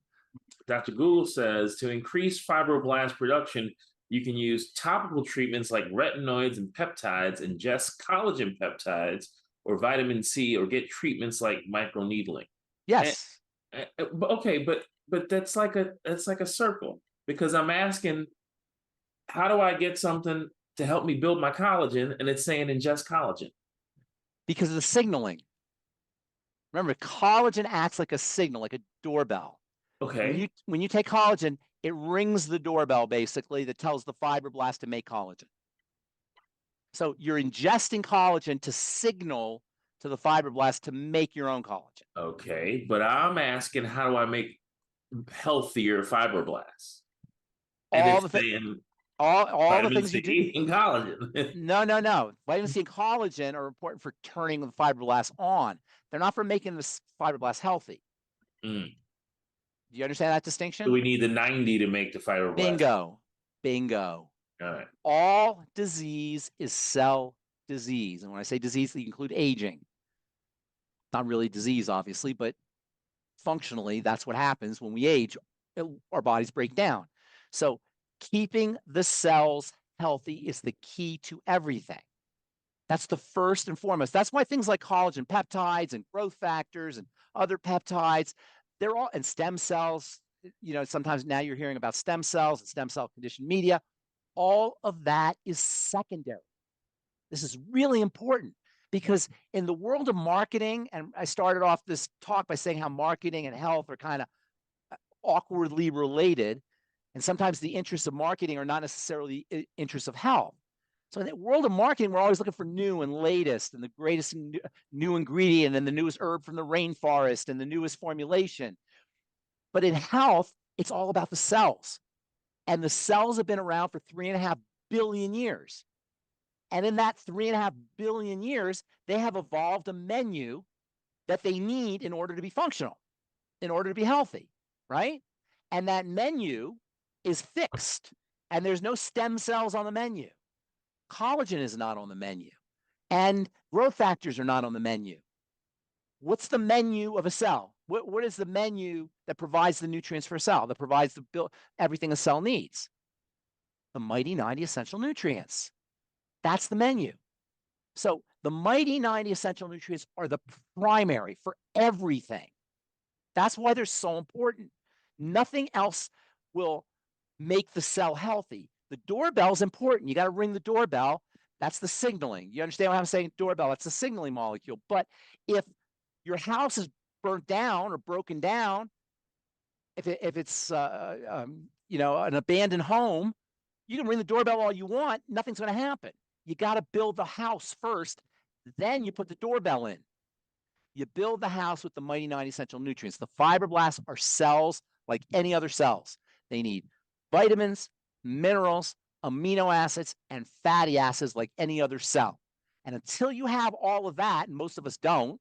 Dr. Google says to increase fibroblast production, you can use topical treatments like retinoids and peptides, ingest collagen peptides or vitamin C, or get treatments like microneedling. Yes. Okay, but that's like a circle, because I'm asking, how do I get something to help me build my collagen, and it's saying ingest collagen? Because of the signaling. Remember, collagen acts like a signal, like a doorbell. Okay. When you take collagen, it rings the doorbell basically that tells the fibroblast to make collagen. So you're ingesting collagen to signal to the fibroblast to make your own collagen. Okay, but I'm asking, how do I make healthier fibroblasts? And All it's the saying all the vitamin things you do. C and collagen. No. Vitamin C and collagen are important for turning the fibroblasts on. They're not for making the fibroblasts healthy. Mm. Do you understand that So distinction? we need the 90 to make the fibroblast. Bingo. All right. All disease is cell disease. And when I say disease, they include aging. Not really disease, obviously, but functionally, that's what happens when we age. Our bodies break down. So keeping the cells healthy is the key to everything. That's the first and foremost. That's why things like collagen peptides and growth factors and other peptides, they're all, and stem cells, sometimes now you're hearing about stem cells and stem cell conditioned media. All of that is secondary. This is really important because in the world of marketing, and I started off this talk by saying how marketing and health are kind of awkwardly related, and sometimes the interests of marketing are not necessarily interests of health. So in the world of marketing, we're always looking for new and latest and the greatest new ingredient and the newest herb from the rainforest and the newest formulation. But in health, it's all about the cells. And the cells have been around for 3.5 billion years. And in that 3.5 billion years, they have evolved a menu that they need in order to be functional, in order to be healthy, right? And that menu is fixed, and there's no stem cells on the menu. Collagen is not on the menu, and growth factors are not on the menu. What's the menu of a cell? What is the menu that provides the nutrients for a cell, that provides everything a cell needs? The mighty 90 essential nutrients. That's the menu. So the mighty 90 essential nutrients are the primary for everything. That's why they're so important. Nothing else will make the cell healthy. The doorbell is important. You got to ring the doorbell. That's the signaling. You understand what I'm saying? Doorbell, that's the signaling molecule. But if your house is burnt down or broken down, if it's an abandoned home, you can ring the doorbell all you want. Nothing's going to happen. You got to build the house first. Then you put the doorbell in. You build the house with the mighty 90 essential nutrients. The fibroblasts are cells like any other cells. They need vitamins, minerals, amino acids, and fatty acids like any other cell. And until you have all of that, and most of us don't,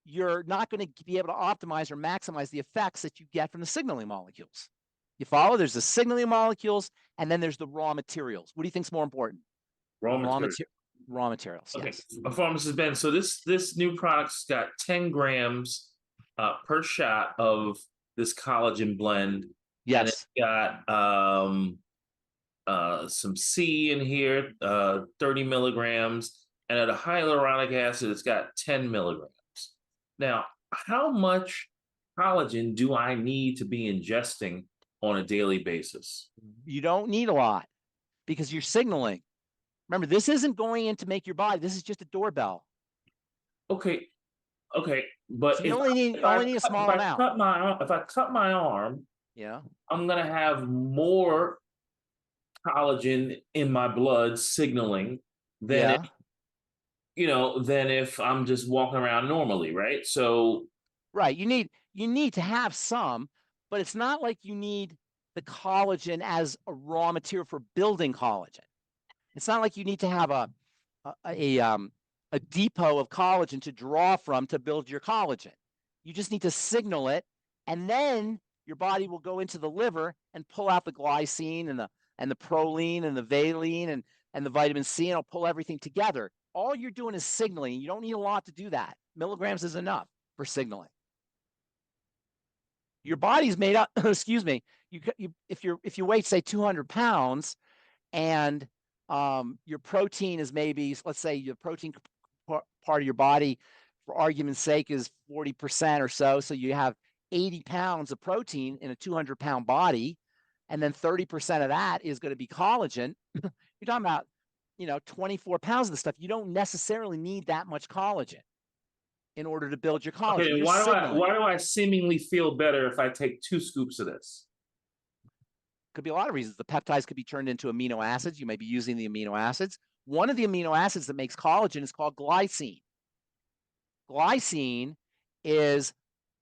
you're not going to be able to optimize or maximize the effects that you get from the signaling molecules. You follow? There's the signaling molecules, and then there's the raw materials. What do you think is more important? Raw materials. Raw materials. Okay. Yes. Pharmacist Ben. So this new product's got 10 grams per shot of this collagen blend. Yes. And it's got some C in here, 30 milligrams, and at a hyaluronic acid, it's got 10 milligrams. Now, how much collagen do I need to be ingesting on a daily basis? You don't need a lot because you're signaling. Remember, this isn't going in to make your body. This is just a doorbell. Okay, but so you only need a small amount. If I cut my arm, yeah, I'm gonna have more collagen in my blood signaling than than if I'm just walking around normally, right? So right, you need to have some, but it's not like you need the collagen as a raw material for building collagen. It's not like you need to have a depot of collagen to draw from to build your collagen. You just need to signal it, and then your body will go into the liver and pull out the glycine and and the proline and the valine and the vitamin C, and it'll pull everything together. All you're doing is signaling. You don't need a lot to do that. Milligrams is enough for signaling. Your body's made up, excuse me, if you weigh, say, 200 pounds and your protein is maybe, let's say your protein part of your body, for argument's sake, is 40% or so. So you have 80 pounds of protein in a 200-pound body, and then 30% of that is going to be collagen. You're talking about, 24 pounds of the stuff. You don't necessarily need that much collagen in order to build your collagen. Okay, You're why signaling. do I seemingly feel better if I take 2 scoops of this? Could be a lot of reasons. The peptides could be turned into amino acids. You may be using the amino acids. One of the amino acids that makes collagen is called glycine. Glycine is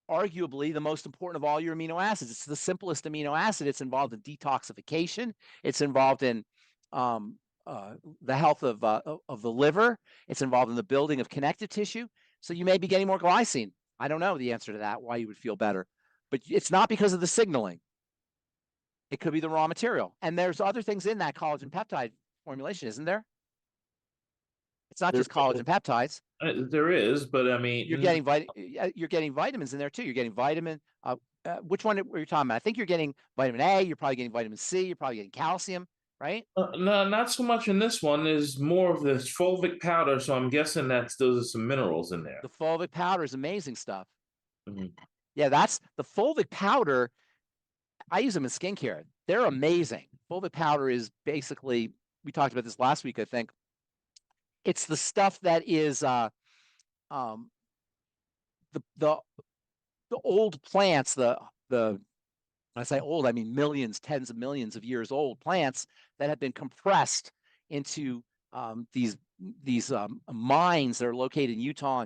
arguably the most important of all your amino acids. It's the simplest amino acid. It's involved in detoxification. It's involved in the health of the liver. It's involved in the building of connective tissue. So you may be getting more glycine. I don't know the answer to that, why you would feel better. But it's not because of the signaling. It could be the raw material. And there's other things in that collagen peptide formulation, isn't there? It's not just collagen peptides. There is, but I mean, You're getting vitamins in there too. You're getting vitamin. Which one were you talking about? I think you're getting vitamin A. You're probably getting vitamin C. You're probably getting calcium, right? No, not so much in this one. There's more of this fulvic powder, so I'm guessing those are some minerals in there. The fulvic powder is amazing stuff. Mm-hmm. Yeah, that's the fulvic powder. I use them in skincare. They're amazing. Fulvic powder is basically, we talked about this last week, I think. It's the stuff that is the old plants, when I say old, I mean millions, tens of millions of years old plants that have been compressed into these mines that are located in Utah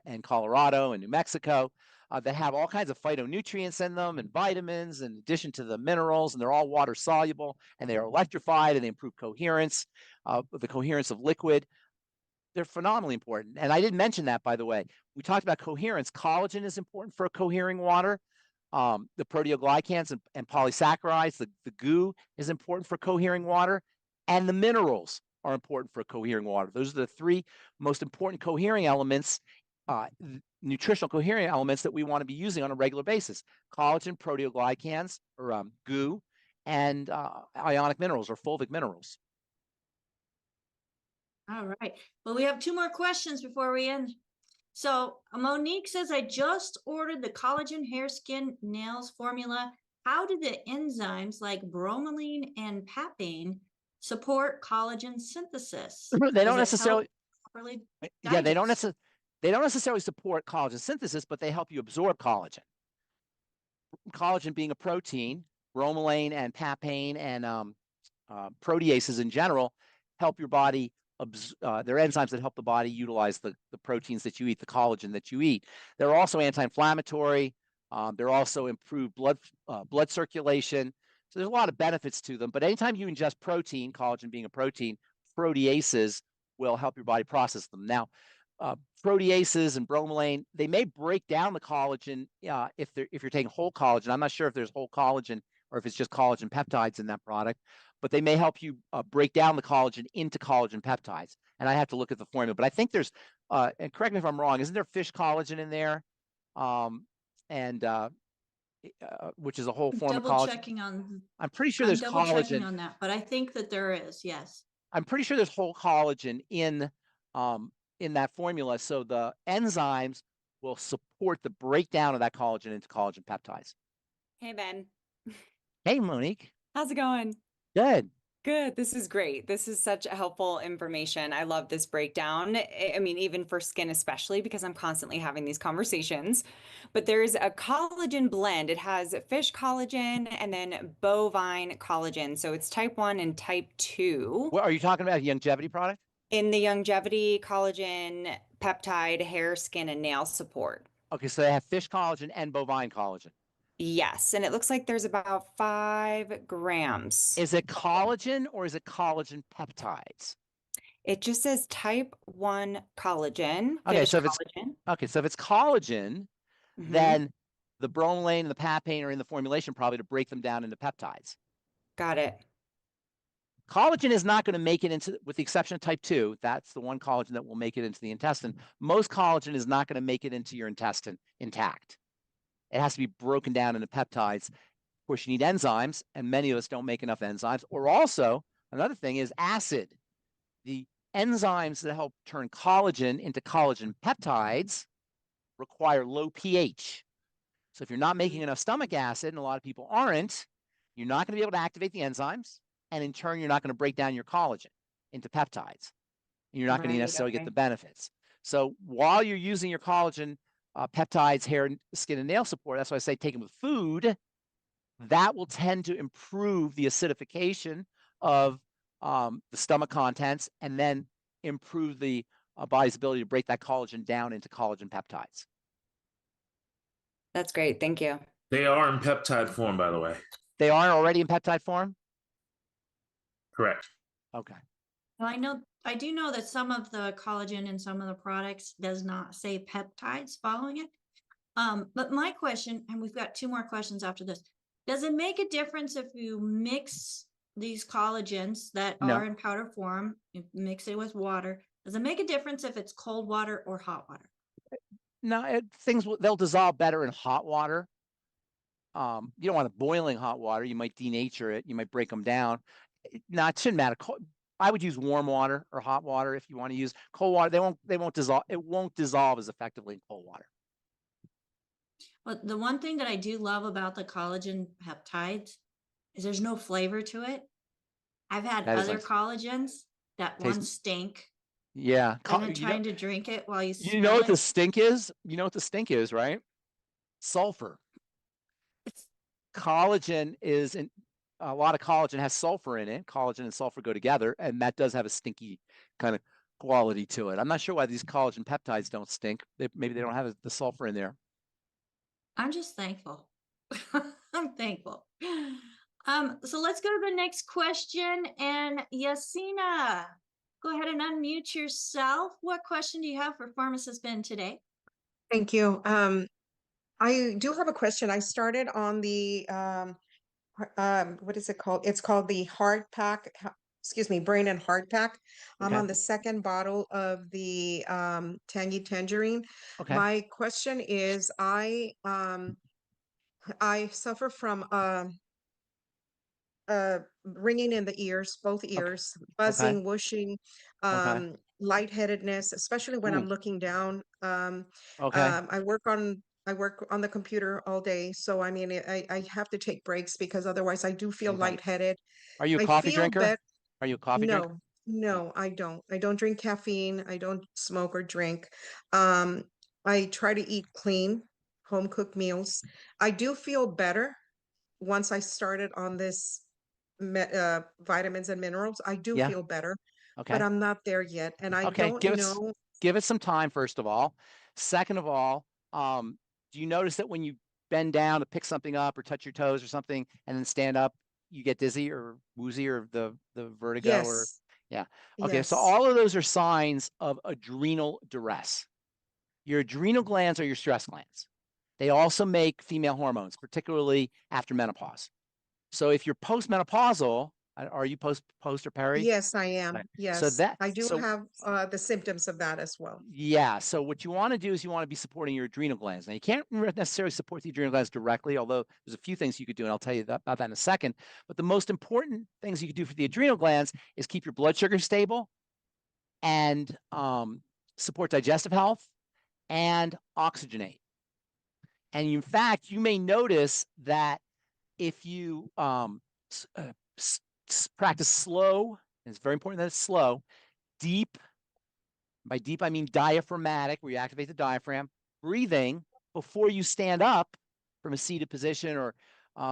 and Colorado and New Mexico that have all kinds of phytonutrients in them and vitamins in addition to the minerals, and they're all water soluble, and they are electrified, and they improve coherence, the coherence of liquid. They're phenomenally important. And I didn't mention that, by the way. We talked about coherence. Collagen is important for cohering water. The proteoglycans and polysaccharides, the goo, is important for cohering water. And the minerals are important for cohering water. Those are the 3 most important cohering elements, nutritional cohering elements that we want to be using on a regular basis. Collagen, proteoglycans, or goo, and ionic minerals or fulvic minerals. All right. Well, we have 2 more questions before we end. So Monique says, I just ordered the collagen hair, skin, nails formula. How do the enzymes like bromelain and papain support collagen synthesis? They don't necessarily. Yeah, they don't necessarily support collagen synthesis, but they help you absorb collagen. Collagen being a protein, bromelain and papain and proteases in general help your body. They're enzymes that help the body utilize the proteins that you eat, the collagen that you eat. They're also anti-inflammatory. They're also improved blood circulation. So there's a lot of benefits to them. But anytime you ingest protein, collagen being a protein, proteases will help your body process them. Now, proteases and bromelain, they may break down the collagen if you're taking whole collagen. I'm not sure if there's whole collagen or if it's just collagen peptides in that product, but they may help you break down the collagen into collagen peptides. And I have to look at the formula, but I think there's, and correct me if I'm wrong, isn't there fish collagen in there? Which is a whole form of collagen. Double checking on. I'm pretty sure there's collagen on that, but I think that there is. Yes. I'm pretty sure there's whole collagen in that formula. So the enzymes will support the breakdown of that collagen into collagen peptides. Hey, Ben. Hey, Monique. How's it going? Good. Good. This is great. This is such helpful information. I love this breakdown. I mean, even for skin, especially because I'm constantly having these conversations. But there's a collagen blend. It has fish collagen and then bovine collagen. So it's type 1 and type 2. What are you talking about? A longevity product? In the longevity collagen peptide, hair, skin, and nail support. Okay, so they have fish collagen and bovine collagen. Yes, and it looks like there's about 5 grams. Is it collagen or is it collagen peptides? It just says type 1 collagen. Okay, so if it's collagen, then the bromelain and the papain are in the formulation probably to break them down into peptides. Got it. Collagen is not going to make it into, with the exception of type 2, that's the one collagen that will make it into the intestine. Most collagen is not going to make it into your intestine intact. It has to be broken down into peptides. Of course, you need enzymes, and many of us don't make enough enzymes. Or also, another thing is acid. The enzymes that help turn collagen into collagen peptides require low pH. So if you're not making enough stomach acid, and a lot of people aren't, you're not going to be able to activate the enzymes. And in turn, you're not going to break down your collagen into peptides. And you're not going to Right, necessarily okay. get the benefits. So while you're using your collagen peptides, hair, skin, and nail support, that's why I say take them with food. That will tend to improve the acidification of the stomach contents and then improve the body's ability to break that collagen down into collagen peptides. That's great. Thank you. They are in peptide form, by the way. They are already in peptide form? Correct. Okay. Well, I do know that some of the collagen in some of the products does not say peptides following it. But my question, and we've got 2 more questions after this. Does it make a difference if you mix these collagens that No. are in powder form, you mix it with water? Does it make a difference if it's cold water or hot water? No, they'll dissolve better in hot water. You don't want boiling hot water. You might denature it. You might break them down. No, it shouldn't matter. I would use warm water or hot water if you want to use cold water. They won't dissolve. It won't dissolve as effectively in cold water. But the one thing that I do love about the collagen peptides is there's no flavor to it. I've had That is other nice. collagens that Tastes- one stink. Yeah. And then trying to drink it while you You know what the it. stink is? You know what the stink is, right? Sulfur. Collagen is in a lot of collagen has sulfur in it. Collagen and sulfur go together, and that does have a stinky kind of quality to it. I'm not sure why these collagen peptides don't stink. Maybe they don't have the sulfur in there. I'm just thankful. I'm thankful. So let's go to the next question. And Yasina, go ahead and unmute yourself. What question do you have for Pharmacist Ben today? Thank you. I do have a question. I started on the what is it called? It's called the Heart Pack. Excuse me, Brain and Heart Pack. I'm Okay. on the 2nd bottle of the Tangy Tangerine. Okay. My question is, I suffer from ringing in the ears, both ears, buzzing, whooshing, Okay. lightheadedness, especially when Ooh. I'm looking down. Okay. I work on the computer all day, so I mean, I have to take breaks because otherwise I do feel Okay. lightheaded. Are you a I coffee feel drinker? Are you a coffee drinker? No, I don't. I don't drink caffeine. I don't smoke or drink. I try to eat clean, home cooked meals. I do feel better once I started on this vitamins and minerals. I do Yeah. feel better, Okay. but I'm not there yet, and I Okay. don't know. Give it some time, first of all. Second of all, do you notice that when you bend down to pick something up or touch your toes or something and then stand up, you get dizzy or woozy or the vertigo or Yes. yeah. Okay, so Yes. all of those are signs of adrenal duress. Your adrenal glands are your stress glands. They also make female hormones, particularly after menopause. So if you're postmenopausal, are you post or peri? Yes, I am. Right. Yes, I do have the symptoms of that as well. Yeah. So what you want to do is you want to be supporting your adrenal glands. Now you can't necessarily support the adrenal glands directly, although there's a few things you could do, and I'll tell you about that in a second. But the most important things you could do for the adrenal glands is keep your blood sugar stable and support digestive health and oxygenate. And in fact, you may notice that if you practice slow, and it's very important that it's slow, deep, by deep I mean diaphragmatic, where you activate the diaphragm, breathing before you stand up from a seated position or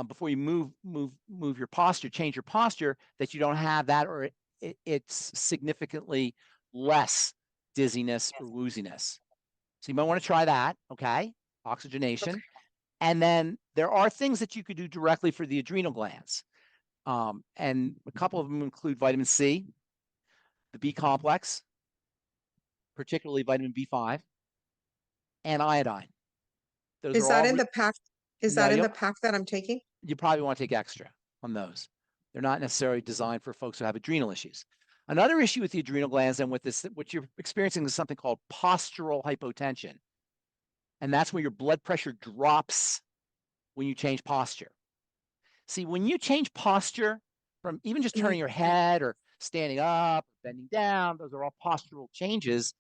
before you move your posture, change your posture, that you don't have that, or it's significantly less dizziness or wooziness. So you might want to try that, okay? Oxygenation. Okay. And then there are things that you could do directly for the adrenal glands. And a couple of them include vitamin C, the B complex, particularly vitamin B5, and iodine. Those Is are that all in the pack? Is No, that in you'll- the pack that I'm taking? you probably want to take extra on those. They're not necessarily designed for folks who have adrenal issues. Another issue with the adrenal glands and with this, what you're experiencing is something called postural hypotension. And that's where your blood pressure drops when you change posture. See, when you change posture from even just turning your head or standing up, bending down, those are all postural changes.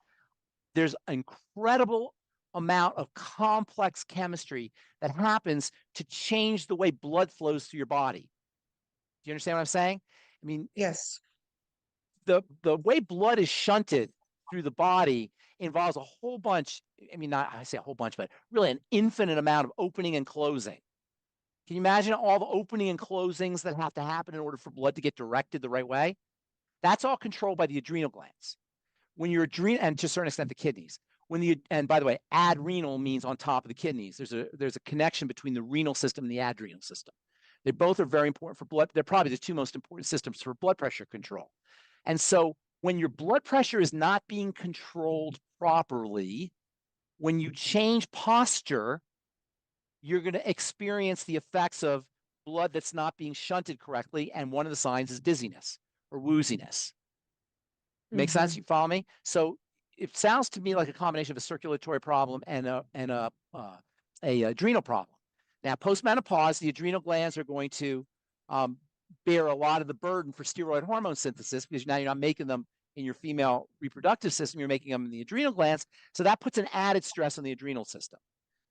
There's an incredible amount of complex chemistry that happens to change the way blood flows through your body. Do you understand what I'm saying? I mean, Yes. the way blood is shunted through the body involves a whole bunch. I mean, not I say a whole bunch, but really an infinite amount of opening and closing. Can you imagine all the opening and closings that have to happen in order for blood to get directed the right way? That's all controlled by the adrenal glands. When your adrenal, and to a certain extent the kidneys. And by the way, adrenal means on top of the kidneys. There's a connection between the renal system and the adrenal system. They both are very important for blood. They're probably the two most important systems for blood pressure control. And so when your blood pressure is not being controlled properly, when you change posture, you're going to experience the effects of blood that's not being shunted correctly. And one of the signs is dizziness or wooziness. Make sense? You follow me? So it sounds to me like a combination of a circulatory problem and a adrenal problem. Now, post-menopause, the adrenal glands are going to bear a lot of the burden for steroid hormone synthesis because now you're not making them in your female reproductive system, you're making them in the adrenal glands. So that puts an added stress on the adrenal system.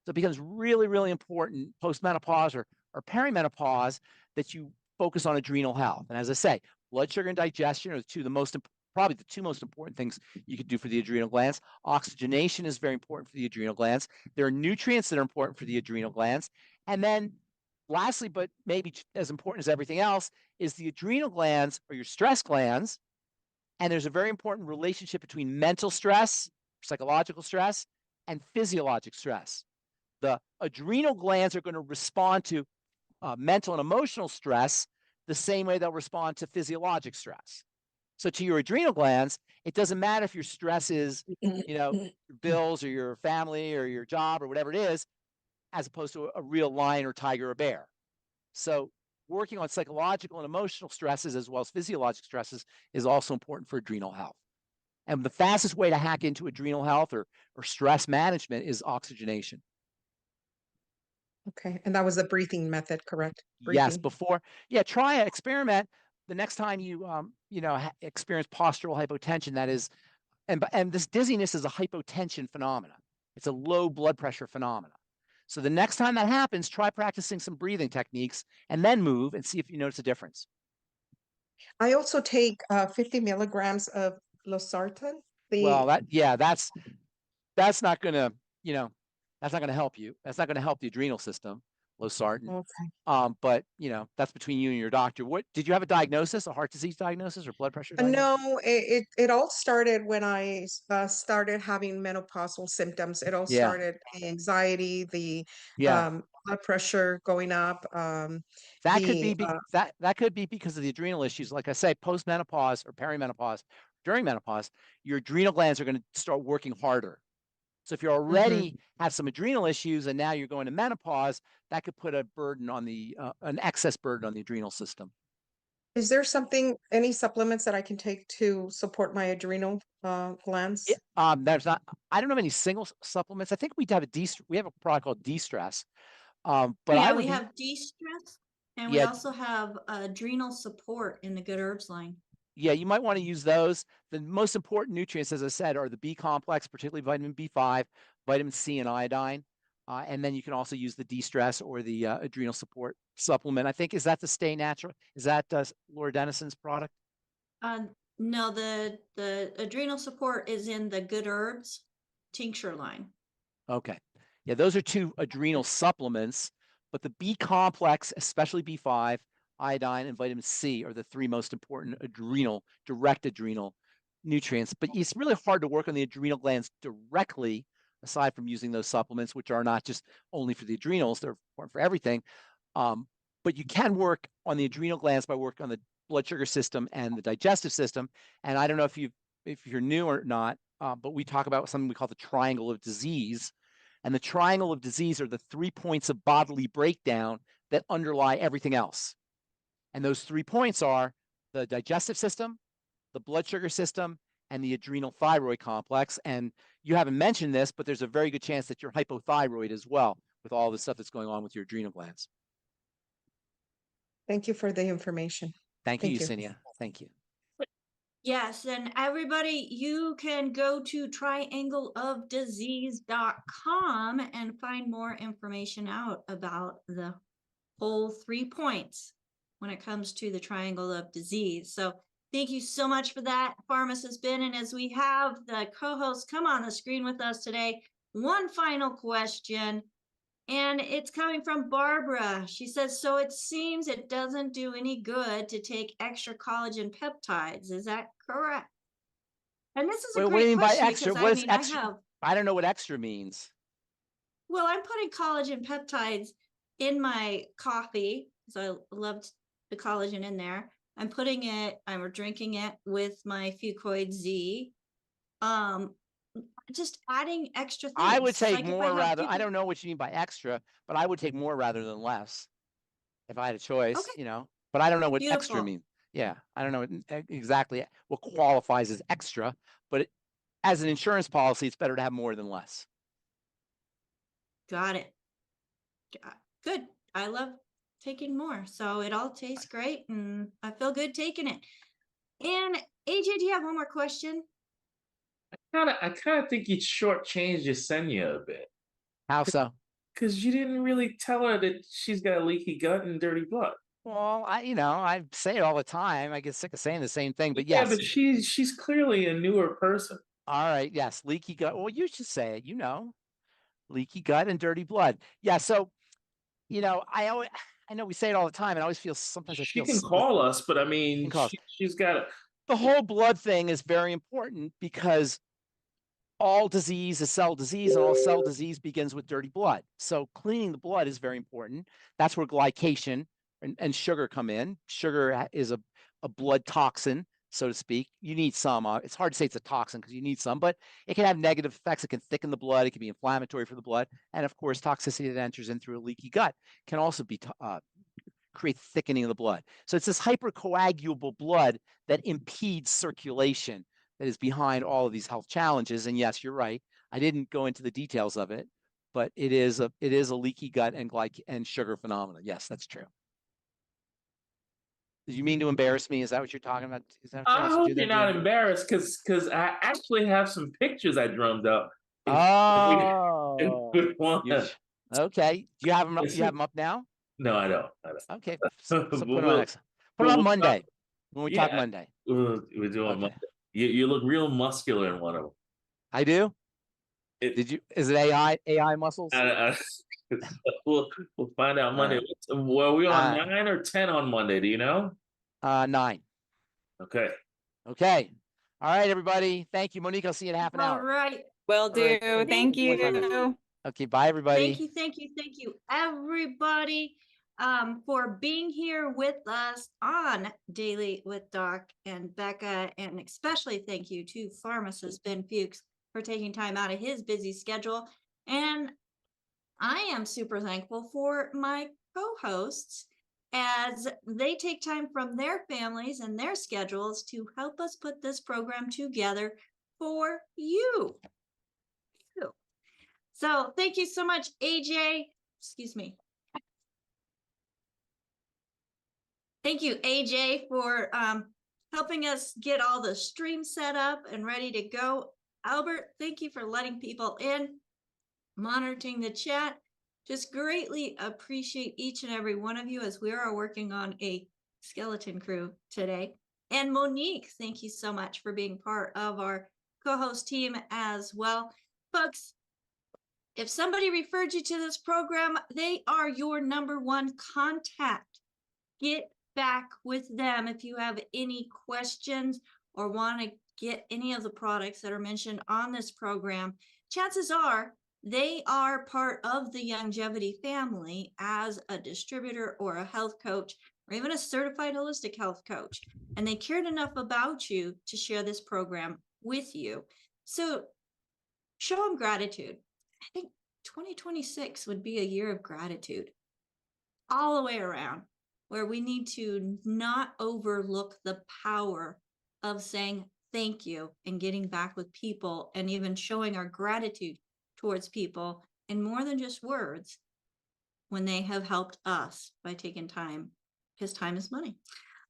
So it becomes really, really important post-menopause or perimenopause that you focus on adrenal health. And as I say, blood sugar and digestion are probably the two most important things you could do for the adrenal glands. Oxygenation is very important for the adrenal glands. There are nutrients that are important for the adrenal glands. And then lastly, but maybe as important as everything else, is the adrenal glands or your stress glands. And there's a very important relationship between mental stress, psychological stress, and physiologic stress. The adrenal glands are going to respond to mental and emotional stress the same way they'll respond to physiologic stress. So to your adrenal glands, it doesn't matter if your stress is, your bills or your family or your job or whatever it is, as opposed to a real lion or tiger or bear. So working on psychological and emotional stresses as well as physiologic stresses is also important for adrenal health. And the fastest way to hack into adrenal health or stress management is oxygenation. Okay. And that was the breathing method, correct? Yes, Breathing. try it, experiment. The next time you, experience postural hypotension, that is, and this dizziness is a hypotension phenomena. It's a low blood pressure phenomena. So the next time that happens, try practicing some breathing techniques and then move and see if you notice a difference. I also take 50 milligrams of losartan. Well, that's not gonna, that's not gonna help you. That's not gonna help the adrenal system, losartan. Okay. But that's between you and your doctor. What did you have a diagnosis, a heart disease diagnosis or blood pressure diagnosis? No, it all started when I started having menopausal symptoms. It all Yeah. started the anxiety, the Yeah. blood pressure going up. That could The be that could be because of the adrenal issues. Like I say, post-menopause or perimenopause, during menopause, your adrenal glands are going to start working harder. So if you already have some adrenal issues and now you're going to menopause, that could put a burden on an excess burden on the adrenal system. Is there any supplements that I can take to support my adrenal glands? There's not. I don't have any single supplements. I think we have a product called De-Stress. But yeah, we have de-stress, and we Yeah. also have adrenal support in the Good Herbs line. Yeah, you might want to use those. The most important nutrients, as I said, are the B complex, particularly vitamin B5, vitamin C, and iodine. And then you can also use the De-Stress or the adrenal support supplement. I think, is that the Stay Natural? Is that Laura Dennison's product? No, the adrenal support is in the Good Herbs tincture line. Okay. Yeah, those are two adrenal supplements, but the B complex, especially B5, iodine, and vitamin C are the three most important direct adrenal nutrients. But it's really hard to work on the adrenal glands directly, aside from using those supplements, which are not just only for the adrenals, they're important for everything. But you can work on the adrenal glands by working on the blood sugar system and the digestive system. And I don't know if you're new or not, but we talk about something we call the triangle of disease. And the triangle of disease are the 3 points of bodily breakdown that underlie everything else. And those 3 points are the digestive system, the blood sugar system, and the adrenal thyroid complex. And you haven't mentioned this, but there's a very good chance that you're hypothyroid as well with all the stuff that's going on with your adrenal glands. Thank you for the information. Thank you, Thank you. Yesenia. Thank you. Yes, and everybody, you can go to triangleofdisease.com and find more information out about the whole 3 points when it comes to the triangle of disease. So thank you so much for that, Pharmacist Ben. And as we have the co-hosts come on the screen with us today, one final question, and it's coming from Barbara. She says, so it seems it doesn't do any good to take extra collagen peptides. Is that correct? And this is a Wait, what do you great mean by question extra? because What I is mean, extra? I don't know what extra means. well, I'm putting collagen peptides in my coffee because I loved the collagen in there. I'm drinking it with my FucoidZ. Just adding extra things. I would take Like if more rather. I people- don't know what you mean by extra, but I would take more rather than less if I had a choice, Okay. you know. But I don't know what extra Beautiful. means. Yeah, I don't know exactly what qualifies as extra, but as an insurance policy, it's better to have more than less. Got it. Good. I love taking more. So it all tastes great and I feel good taking it. And AJ, do you have one more question? I kind of think you shortchanged Yesenia a bit How so? because you didn't really tell her that she's got leaky gut and dirty blood. Well, I say it all the time. I get sick of saying the same thing, but Yeah, yes. but she's clearly a newer person. All right. Yes. Leaky gut. Well, you should say it, leaky gut and dirty blood. Yeah. So, I know we say it all the time, and I always feel sometimes I She feel can call us, but I mean, call us. she's got a. The whole blood thing is very important because all disease is cell disease, and all cell disease begins with dirty blood. So cleaning the blood is very important. That's where glycation and sugar come in. Sugar is a blood toxin, so to speak. You need some. It's hard to say it's a toxin because you need some, but it can have negative effects. It can thicken the blood. It can be inflammatory for the blood. And of course, toxicity that enters in through a leaky gut can also be create thickening of the blood. So it's this hypercoagulable blood that impedes circulation that is behind all of these health challenges. And yes, you're right. I didn't go into the details of it, but it is a leaky gut and sugar phenomena. Yes, that's true. Did you mean to embarrass me? Is that what you're talking about? Is that what I hope you're not embarrassed because I actually have some pictures I drummed up. Okay. Do you have them up? You have them up now? No, I don't. Okay. So put them on next. Put them on Monday when we talk Monday. We're doing Monday. You look real muscular in one of them. I do. Is it AI muscles? We'll find out Monday. Were we on 9 or 10 on Monday? Do you know? 9. Okay. Okay. All right, everybody. Thank you, Monique. I'll see you in half an hour. All right. Will do. Right. Thank you. Okay. Bye, everybody. Thank you, everybody, for being here with us on Daily with Doc and Becca, and especially thank you to Pharmacist Ben Fuchs for taking time out of his busy schedule. And I am super thankful for my co-hosts as they take time from their families and their schedules to help us put this program together for you. So thank you so much, AJ. Excuse me. Thank you, AJ, for helping us get all the streams set up and ready to go. Albert, thank you for letting people in, monitoring the chat. Just greatly appreciate each and every one of you as we are working on a skeleton crew today. And Monique, thank you so much for being part of our co-host team as well. Folks, if somebody referred you to this program, they are your #1 contact. Get back with them if you have any questions or want to get any of the products that are mentioned on this program. Chances are they are part of the longevity family as a distributor or a health coach or even a certified holistic health coach. And they cared enough about you to share this program with you. So show them gratitude. I think 2026 would be a year of gratitude all the way around. where we need to not overlook the power of saying thank you and getting back with people and even showing our gratitude towards people in more than just words when they have helped us by taking time, because time is money.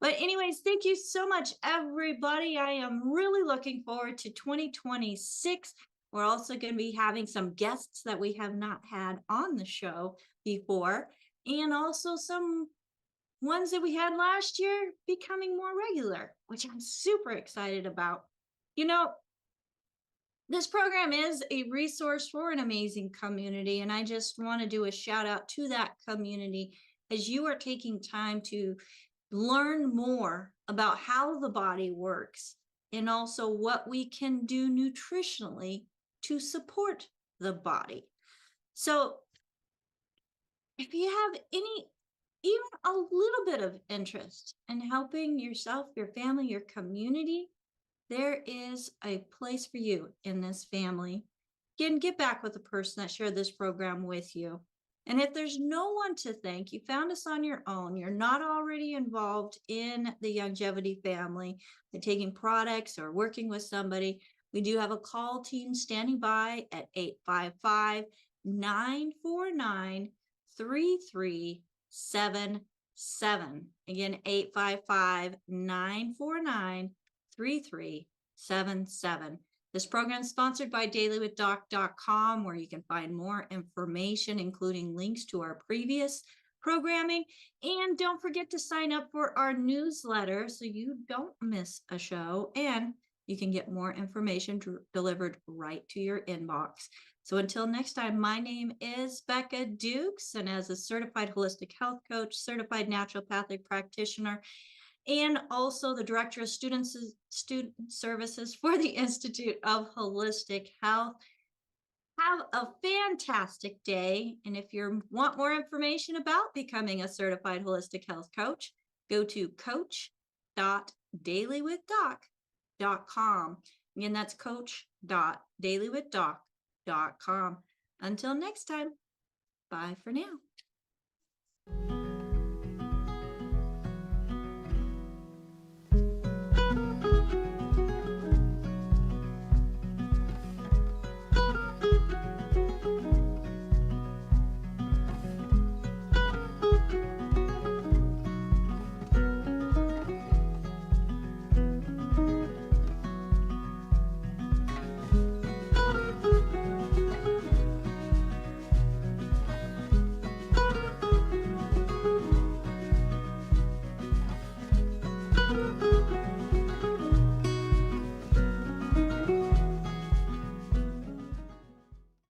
But anyways, thank you so much, everybody. I am really looking forward to 2026. We're also going to be having some guests that we have not had on the show before, and also some ones that we had last year becoming more regular, which I'm super excited about. You know, this program is a resource for an amazing community, and I just want to do a shout out to that community as you are taking time to learn more about how the body works and also what we can do nutritionally to support the body. So if you have even a little bit of interest in helping yourself, your family, your community, there is a place for you in this family. Again, get back with the person that shared this program with you. And if there's no one to thank, you found us on your own, you're not already involved in the longevity family, by taking products or working with somebody, we do have a call team standing by at 855-949-3377. Again, 855-949-3377. This program is sponsored by dailywithdoc.com, where you can find more information, including links to our previous programming. And don't forget to sign up for our newsletter so you don't miss a show, and you can get more information delivered right to your inbox. So until next time, my name is Becca Dukes, and as a certified holistic health coach, certified naturopathic practitioner, and also the Director of Student Services for the Institute of Holistic Health. Have a fantastic day. And if you want more information about becoming a certified holistic health coach, go to coach.dailywithdoc.com. Again, that's coach.dailywithdoc.com. Until next time, bye for now.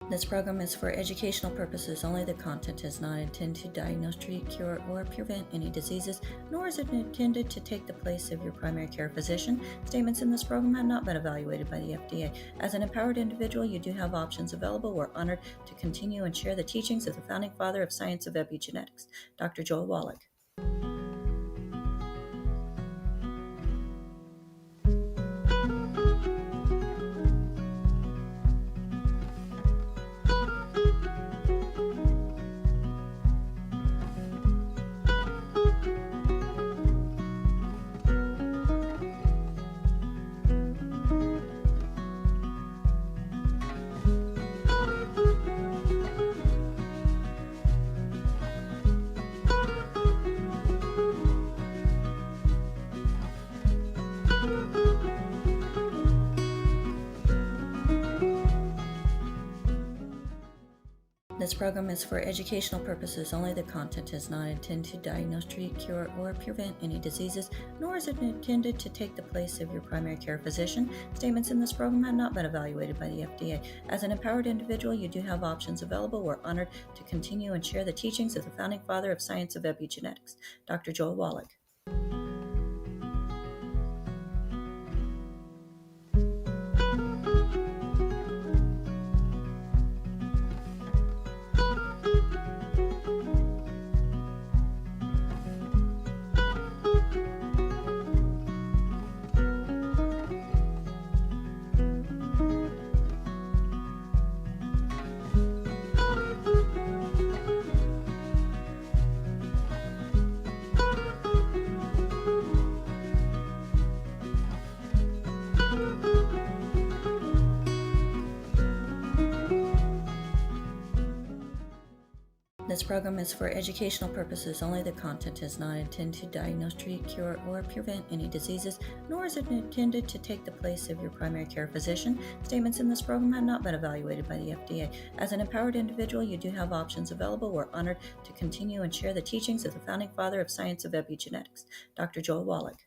This program is for educational purposes only. The content is not intended to diagnose, treat, cure, or prevent any diseases, nor is it intended to take the place of your primary care physician. Statements in this program have not been evaluated by the FDA. As an empowered individual, you do have options available. We're honored to continue and share the teachings of the founding father of science of epigenetics, Dr. Joel Wallach. This program is for educational purposes only. The content is not intended to diagnose, treat, cure, or prevent any diseases, nor is it intended to take the place of your primary care physician. Statements in this program have not been evaluated by the FDA. As an empowered individual, you do have options available. We're honored to continue and share the teachings of the founding father of science of epigenetics, Dr. Joel Wallach. This program is for educational purposes only. The content is not intended to diagnose, treat, cure, or prevent any diseases, nor is it intended to take the place of your primary care physician. Statements in this program have not been evaluated by the FDA. As an empowered individual, you do have options available. We're honored to continue and share the teachings of the founding father of science of epigenetics, Dr. Joel Wallach.